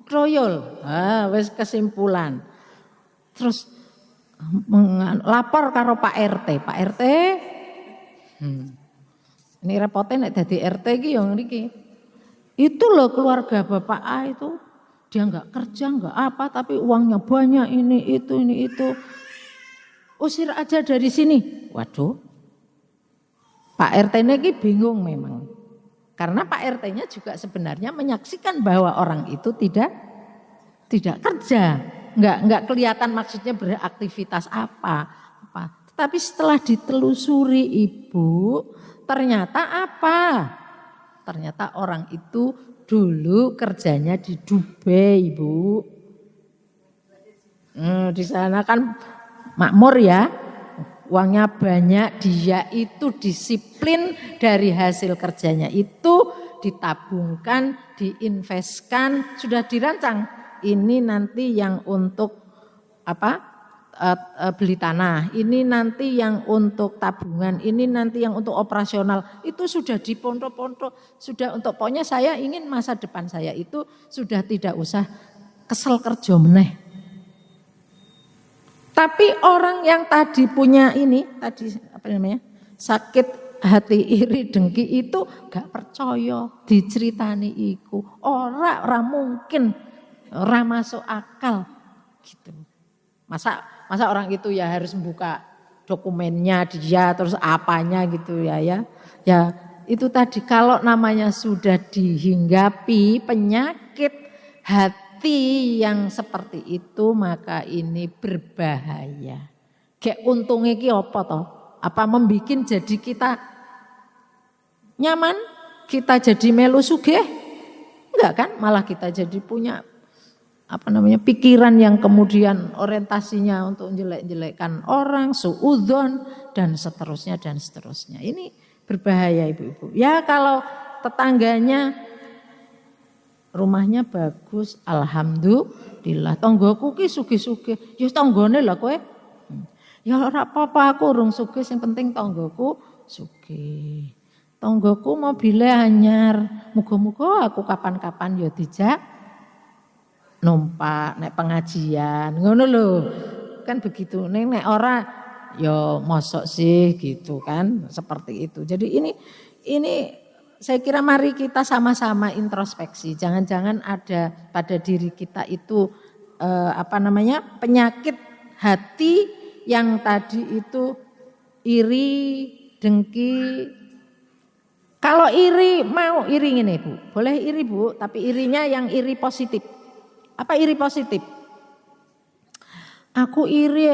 kroyol. Wes kesimpulan. Terus lapor karo Pak RT. Pak RT, ini repotnya nek dadi RT iki yo ngriki. Itu loh keluarga Bapak A itu, dia enggak kerja, enggak apa, tapi uangnya banyak, ini itu. Usir aja dari sini. Waduh. Pak RT-nya ini bingung memang. Karena Pak RT-nya juga sebenarnya menyaksikan bahwa orang itu tidak kerja. Enggak kelihatan maksudnya beraktivitas apa. Tapi setelah ditelusuri Ibu, ternyata apa? Ternyata orang itu dulu kerjanya di Dubai, Ibu. Di sana kan makmur ya. Uangnya banyak, dia itu disiplin dari hasil kerjanya itu ditabungkan, diinvestkan, sudah dirancang. Ini nanti yang untuk beli tanah, ini nanti yang untuk tabungan, ini nanti yang untuk operasional. Itu sudah dipondok-pondok, sudah untuk pokoknya saya ingin masa depan saya itu sudah tidak usah kesel kerja meneh. Tapi orang yang tadi punya ini, sakit hati iri dengki itu gak percaya diceritani iku. Ora mungkin, ora masuk akal gitu. Masa orang itu ya harus membuka dokumennya dia terus apanya gitu ya. Ya itu tadi kalau namanya sudah dihinggapi penyakit hati yang seperti itu, maka ini berbahaya. Kayak untungnya ki apa toh? Apa membikin jadi kita nyaman? Kita jadi melu sugih? Enggak kan? Malah kita jadi punya pikiran yang kemudian orientasinya untuk jelek-jelekkan orang, suudzon dan seterusnya. Ini berbahaya Ibu-ibu. Ya kalau tetangganya rumahnya bagus, alhamdulillah. Tonggoku ki sugih-sugih, ya tanggane lah kowe. Ya ora apa-apa, aku urung sugih, sing penting tonggoku sugih. tonggoku mobilnya anyar, muga-muga aku kapan-kapan ya dijak numpak nek pengajian, ngono lho. Kan begitu. Nek ora ya mosok sih gitu kan, seperti itu. Jadi ini saya kira mari kita sama-sama introspeksi. Jangan-jangan ada pada diri kita itu penyakit hati yang tadi itu iri, dengki. Kalau iri, mau iri ini Bu, boleh iri Bu, tapi irinya yang iri positif. Apa iri positif? Aku iri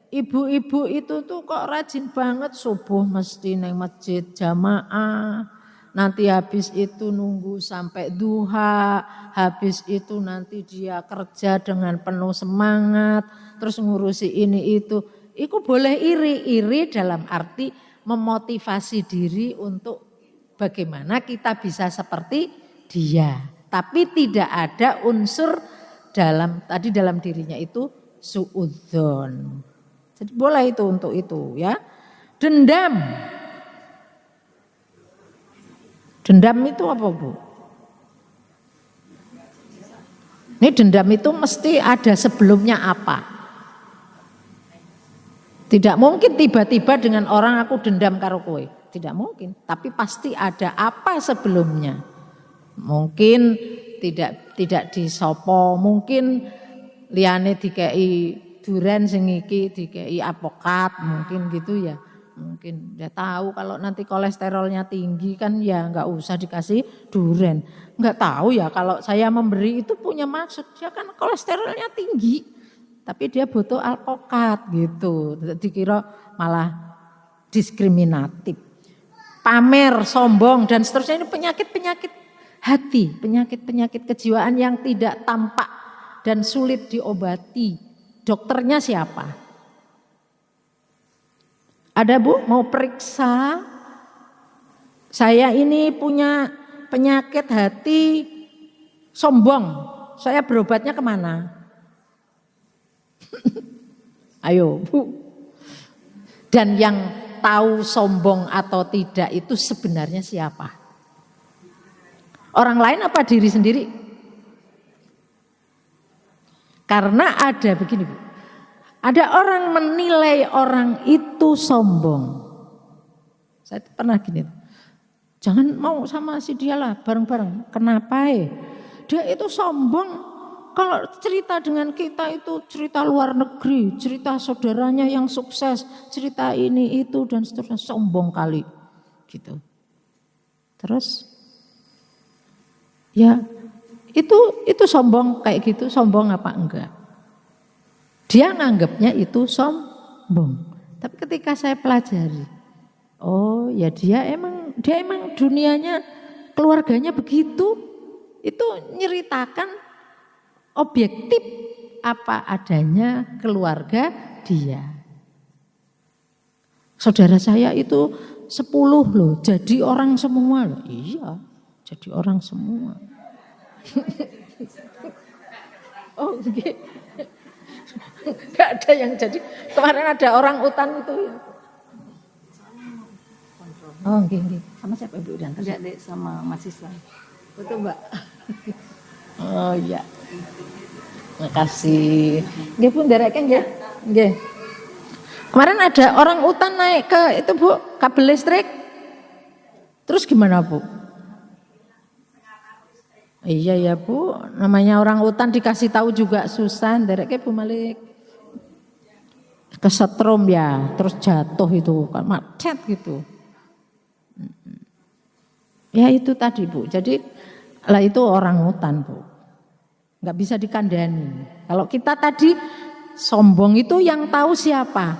ibu-ibu itu tuh kok rajin banget subuh mesti neng masjid jamaah. Nanti habis itu nunggu sampai duha, habis itu nanti dia kerja dengan penuh semangat, terus ngurusi ini itu. Iku boleh iri dalam arti memotivasi diri untuk bagaimana kita bisa seperti dia. Tapi tidak ada unsur dalam dirinya itu suudzon. Jadi boleh itu untuk itu ya. Dendam. Dendam itu apa Bu? Ini dendam itu mesti ada sebelumnya apa? Tidak mungkin tiba-tiba dengan orang aku dendam karo kowe. Tidak mungkin. Tapi pasti ada apa sebelumnya. Mungkin tidak disopo. Mungkin liyane dikei duren sing iki dikei apokat. Mungkin gitu ya. Mungkin dia tahu kalau nanti kolesterolnya tinggi kan ya enggak usah dikasih duren. Enggak tahu ya kalau saya memberi itu punya maksud. Ya kan kolesterolnya tinggi. Tapi dia butuh alpokat gitu, dikira malah diskriminatif. Pamer, sombong dan seterusnya ini penyakit-penyakit hati, penyakit-penyakit kejiwaan yang tidak tampak dan sulit diobati. Dokternya siapa? Ada Bu, mau periksa? Saya ini punya penyakit hati sombong, saya berobatnya kemana? Ayo Bu. Dan yang tahu sombong atau tidak itu sebenarnya siapa? Orang lain apa diri sendiri? Karena ada begini Bu. Ada orang menilai orang itu sombong. Saya pernah gini. Jangan mau sama si dia lah bareng-bareng. Kenapa ya? Dia itu sombong. Kalau cerita dengan kita itu cerita luar negeri, cerita saudaranya yang sukses, cerita ini itu dan seterusnya, sombong kali gitu. Terus ya itu sombong kayak gitu, sombong apa enggak? Dia nganggapnya itu sombong. Tapi ketika saya pelajari, oh ya dia emang dunianya keluarganya begitu, itu nyeritakan objektif apa adanya keluarga dia. Saudara saya itu 10 loh, jadi orang semua loh. Iya, jadi orang semua. Oh, okay. Enggak ada yang jadi. Kemarin ada orang utan itu. Oh, gini. Sama siapa Ibu dan Adik sama Mas Islam. Betul Mbak. Oh iya. Makasih. Nggih Bu ndereke nggih. Nggih. Kemarin ada orang utan naik ke itu Bu, kabel listrik. Terus gimana Bu? Iya ya Bu, namanya orang utan dikasih tahu juga susah. Ndereke Bu Malik. Kesetrum ya, terus jatuh itu kan macet gitu. Ya itu tadi Bu. Jadi lah itu orang utan Bu. Enggak bisa dikandani. Kalau kita tadi sombong itu yang tahu siapa?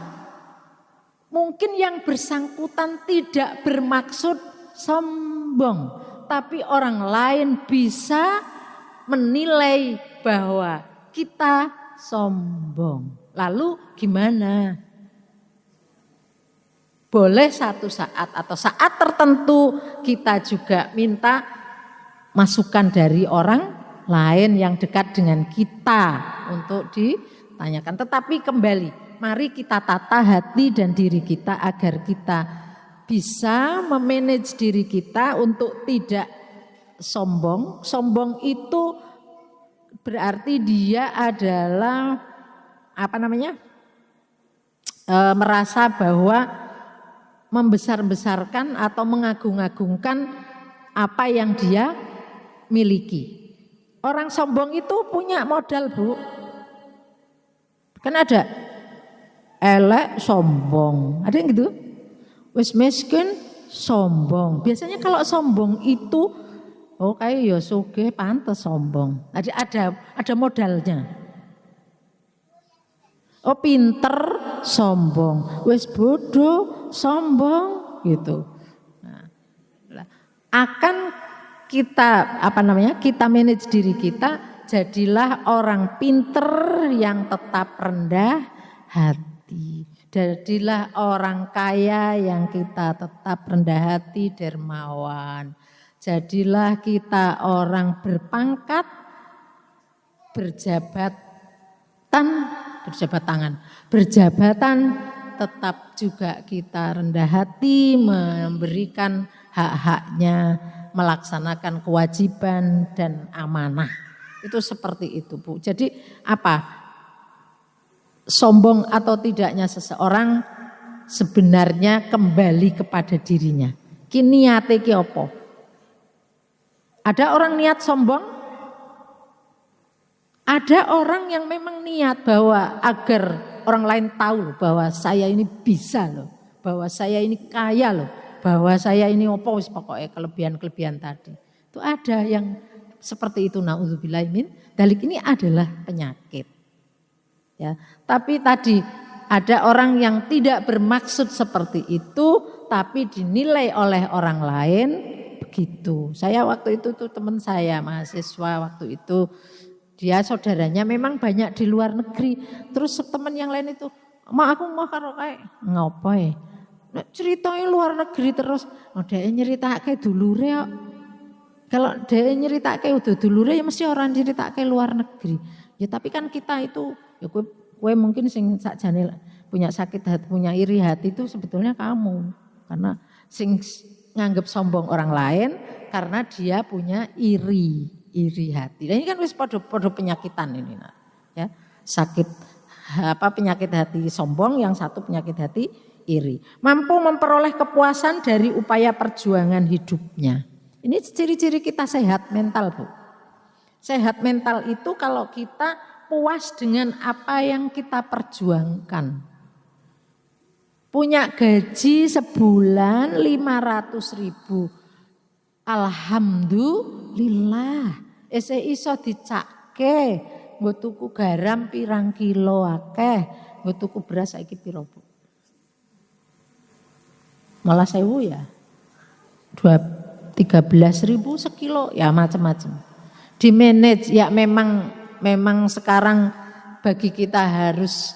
Mungkin yang bersangkutan tidak bermaksud sombong, tapi orang lain bisa menilai bahwa kita sombong. Lalu gimana? Boleh satu saat atau saat tertentu kita juga minta masukan dari orang lain yang dekat dengan kita untuk ditanyakan. Tetapi kembali, mari kita tata hati dan diri kita agar kita bisa memanage diri kita untuk tidak sombong. Sombong itu berarti dia adalah merasa bahwa membesar-besarkan atau mengagung-agungkan apa yang dia miliki. Orang sombong itu punya modal, Bu. Kan ada elek sombong, ada yang gitu. Wis miskin sombong. Biasanya kalau sombong itu kayak ya sugih pantes sombong. Ada modalnya. Pinter sombong, wis bodoh sombong gitu. Nah, akan kita kita manage diri kita, jadilah orang pinter yang tetap rendah hati. Jadilah orang kaya yang kita tetap rendah hati, dermawan. Jadilah kita orang berpangkat, berjabatan, tetap juga kita rendah hati, memberikan hak-haknya, melaksanakan kewajiban dan amanah. Itu seperti itu, Bu. Jadi sombong atau tidaknya seseorang sebenarnya kembali kepada dirinya. Ki niate ki apa? Ada orang niat sombong, ada orang yang memang niat bahwa agar orang lain tahu bahwa saya ini bisa loh, bahwa saya ini kaya loh, bahwa saya ini wis pokoknya kelebihan-kelebihan tadi. Itu ada yang seperti itu, naudzubillah min dzalik. Ini adalah penyakit. Ya, tapi tadi ada orang yang tidak bermaksud seperti itu, tapi dinilai oleh orang lain begitu. Saya waktu itu tuh teman saya mahasiswa waktu itu, dia saudaranya memang banyak di luar negeri. Terus teman yang lain itu, aku mau karo kayak ngopo ceritanya luar negeri terus. Dia nyeritake dulure kok. Kalau dia nyeritake udah dulure ya mesti orang nyeritake luar negeri. Ya tapi kan kita itu ya kue mungkin sing sakjane punya sakit hati, punya iri hati itu sebetulnya kamu. Karena sing nganggep sombong orang lain karena dia punya iri hati. Dan ini kan wis podo penyakitan ini, ya. Sakit penyakit hati sombong, yang satu penyakit hati iri. Mampu memperoleh kepuasan dari upaya perjuangan hidupnya. Ini ciri-ciri kita sehat mental, Bu. Sehat mental itu kalau kita puas dengan apa yang kita perjuangkan. Punya gaji sebulan 500.000. Alhamdulillah. Iso dicake, nggo tuku garam pirang kilo akeh, nggo tuku beras saiki piro, Bu? Malah 1.000 ya. 13.000 sekilo ya macam-macam. Di manage ya memang sekarang bagi kita harus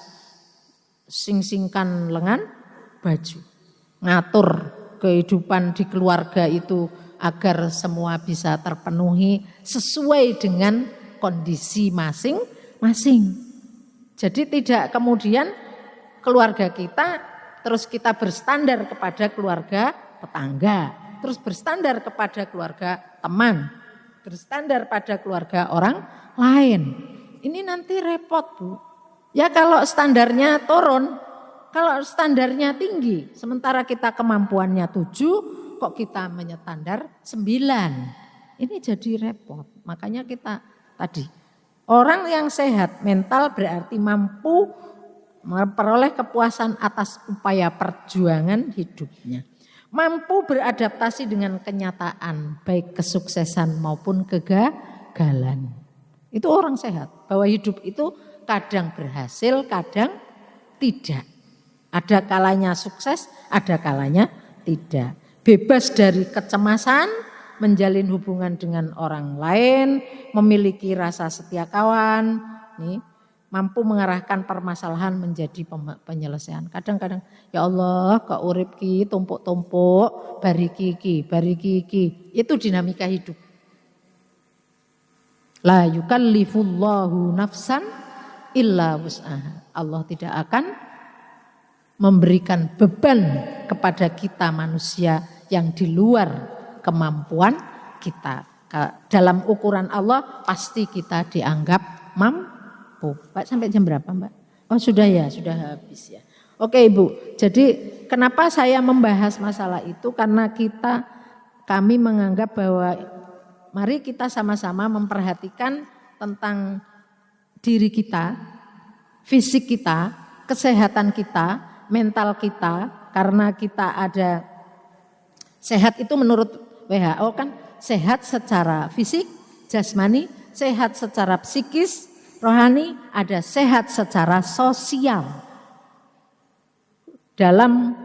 sing-singkan lengan baju. Ngatur kehidupan di keluarga itu agar semua bisa terpenuhi sesuai dengan kondisi masing-masing. Jadi tidak kemudian keluarga kita terus kita berstandar kepada keluarga tetangga, terus berstandar kepada keluarga teman, berstandar pada keluarga orang lain. Ini nanti repot, Bu. Ya kalau standarnya turun, kalau standarnya tinggi, sementara kita kemampuannya 7, kok kita menyetandar 9. Ini jadi repot. Makanya kita tadi, orang yang sehat mental berarti mampu memperoleh kepuasan atas upaya perjuangan hidupnya. Mampu beradaptasi dengan kenyataan, baik kesuksesan maupun kegagalan. Itu orang sehat, bahwa hidup itu kadang berhasil, kadang tidak. Ada kalanya sukses, ada kalanya tidak. Bebas dari kecemasan, menjalin hubungan dengan orang lain, memiliki rasa setia kawan, mampu mengarahkan permasalahan menjadi penyelesaian. Kadang-kadang ya Allah kok urip ki tumpuk-tumpuk, bariki iki. Itu dinamika hidup. La yukallifullahu nafsan illa wus'aha. Allah tidak akan memberikan beban kepada kita manusia yang di luar kemampuan kita. Dalam ukuran Allah pasti kita dianggap mampu. Pak sampai jam berapa Mbak? Oh sudah ya, sudah habis ya. Oke Ibu, jadi kenapa saya membahas masalah itu? Karena kami menganggap bahwa mari kita sama-sama memperhatikan tentang diri kita, fisik kita, kesehatan kita, mental kita. Karena kita ada sehat itu menurut WHO kan sehat secara fisik, jasmani, sehat secara psikis, rohani, ada sehat secara sosial. Dalam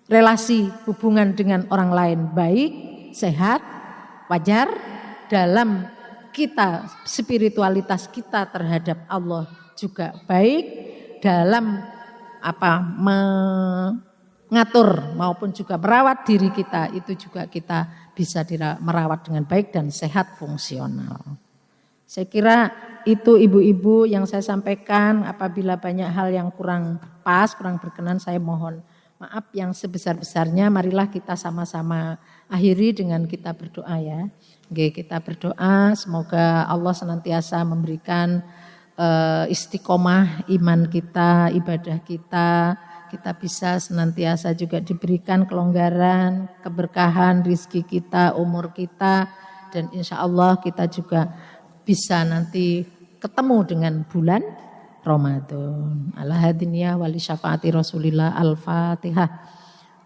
relasi hubungan dengan orang lain baik, sehat, wajar. Dalam kita, spiritualitas kita terhadap Allah juga baik. Dalam mengatur maupun juga merawat diri kita itu juga kita bisa merawat dengan baik dan sehat fungsional. Saya kira itu ibu-ibu yang saya sampaikan. Apabila banyak hal yang kurang pas, kurang berkenan, saya mohon maaf yang sebesar-besarnya. Marilah kita sama-sama akhiri dengan kita berdoa ya. Oke, kita berdoa semoga Allah senantiasa memberikan istiqomah iman kita, ibadah kita. Kita bisa senantiasa juga diberikan kelonggaran, keberkahan, rizki kita, umur kita. Dan insya Allah kita juga bisa nanti ketemu dengan bulan Ramadan. Al-hadiniyah wali syafaati Rasulillah. Al-Fatihah.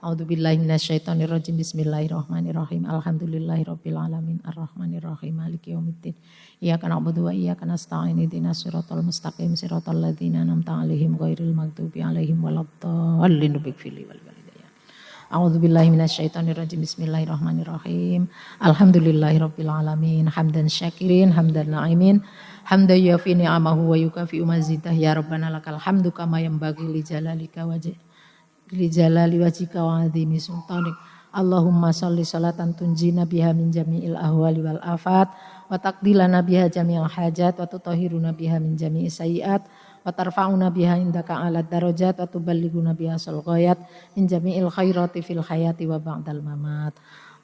A'udzubillahi minasyaitonirrajim. Bismillahirrahmanirrahim. Alhamdulillahirabbil alamin arrahmanirrahim maliki yaumiddin. Iyyaka na'budu wa iyyaka nasta'in. Ihdinas siratal mustaqim siratal ladzina an'amta 'alaihim ghairil maghdubi alaihim waladdallin. Ighfirli wal walidayya. A'udzubillahi minasyaitonirrajim. Bismillahirrahmanirrahim. Alhamdulillahirabbil alamin hamdan syakirin hamdan na'imin. Hamdan yafi ni'amahu wa yukafi'u mazidah. Ya Rabbana lakal hamdu kama yanbaghi li jalalika jalali wajhika wa 'azimi sultanik. Allahumma sholli sholatan tunjina biha min jami'il ahwali wal afat wa taqdilana biha jami'al hajat wa tutahhiruna biha min jami'i sayyi'at wa tarfa'una biha indaka 'alad darajat wa tuballighuna biha ghayat min jami'il khairati fil hayati wa ba'dal mamat.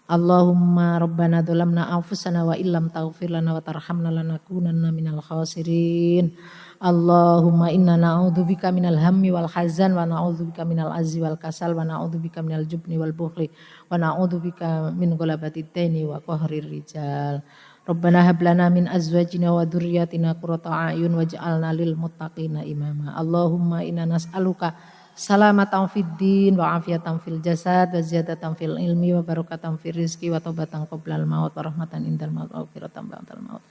Allahumma rabbana dzalamna anfusana wa illam taghfir lana wa tarhamna lanakunanna minal khasirin. Allahumma inna na'udzubika minal hammi wal hazan wa na'udzubika minal azzi wal kasal wa na'udzubika minal jubni wal bukhli wa na'udzubika min ghalabatid daini wa qahrir rijal. Rabbana hab lana min azwajina wa dzurriyyatina qurrata a'yun waj'alna lil muttaqina imama. Allahumma inna nas'aluka salamatan fid din wa afiyatan fil jasad wa ziyadatan fil ilmi wa barakatan fil rizqi wa taubatan qoblal maut wa rahmatan indal maut wa firatan ba'dal maut.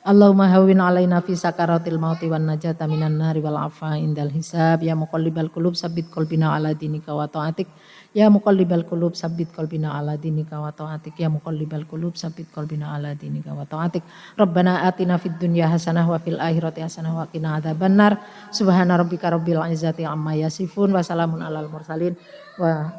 Allahumma hawwin alaina fi sakaratil mauti wan najata minan nari wal afa indal hisab. Ya muqallibal qulub sabbit qalbina ala dinika wa ta'atik. Ya muqallibal qulub sabbit qalbina ala dinika wa ta'atik. Ya muqallibal qulub sabbit qalbina ala dinika wa ta'atik. Rabbana atina fid dunya hasanah wa fil akhirati hasanah wa qina adzabannar. Subhana rabbika rabbil izzati amma yasifun wa salamun alal mursalin wa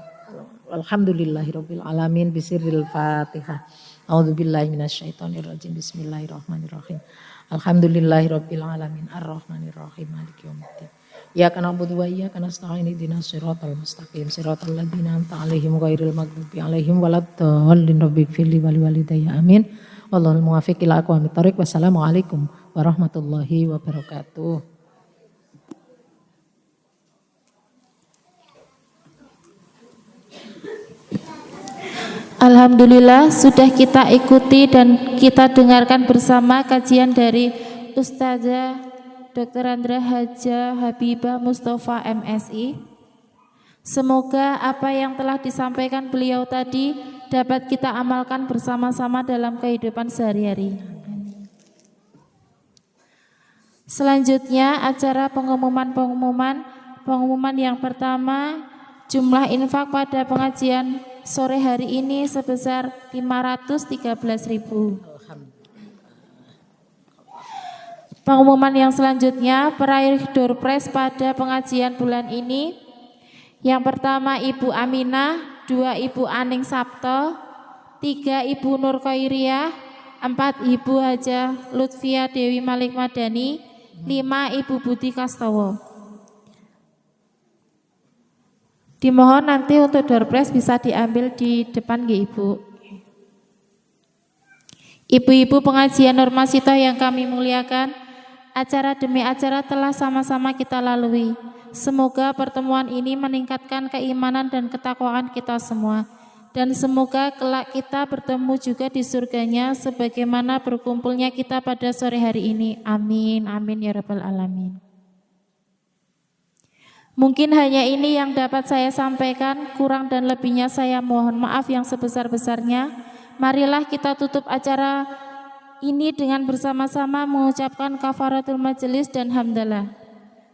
alhamdulillahirabbil alamin bisirril Fatihah. A'udzubillahi minasyaitonirrajim. Bismillahirrahmanirrahim. Alhamdulillahirabbil alamin arrahmanirrahim maliki yaumiddin. Iyyaka na'budu wa iyyaka nasta'in. Ihdinas siratal mustaqim siratal ladzina an'amta 'alaihim ghairil maghdubi 'alaihim waladdallin. Rabbighfirli wa liwalidayya amin. Wallahul muwaffiq ila aqwamit thoriq. Wassalamualaikum warahmatullahi wabarakatuh. Alhamdulillah sudah kita ikuti dan kita dengarkan bersama kajian dari Ustazah Dr. Andra Hajah Habibah Mustafa MSI. Semoga apa yang telah disampaikan beliau tadi dapat kita amalkan bersama-sama dalam kehidupan sehari-hari. Selanjutnya acara pengumuman yang pertama, jumlah infak pada pengajian sore hari ini sebesar 513.000. Pengumuman yang selanjutnya, peraih door prize pada pengajian bulan ini. Yang pertama Ibu Aminah, 2 Ibu Aning Sabto, 3 Ibu Nur Khairiyah, 4 Ibu Hajah Lutfia Dewi Malik Madani, 5 Ibu Budi Kastowo. Dimohon nanti untuk door prize bisa diambil di depan nggih Ibu. Ibu-ibu pengajian Nurmasito yang kami muliakan, acara demi acara telah sama-sama kita lalui. Semoga pertemuan ini meningkatkan keimanan dan ketakwaan kita semua. Dan semoga kelak kita bertemu juga di surganya sebagaimana berkumpulnya kita pada sore hari ini. Amin, amin ya rabbal alamin. Mungkin hanya ini yang dapat saya sampaikan, kurang dan lebihnya saya mohon maaf yang sebesar-besarnya. Marilah kita tutup acara ini dengan bersama-sama mengucapkan kafaratul majelis dan hamdalah.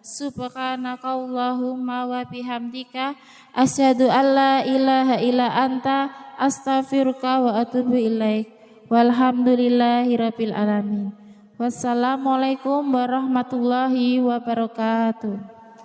Subhanakallahumma wa bihamdika asyhadu alla ilaha illa anta astaghfiruka wa atubu ilaik. Walhamdulillahirabbil alamin. Wassalamualaikum warahmatullahi wabarakatuh.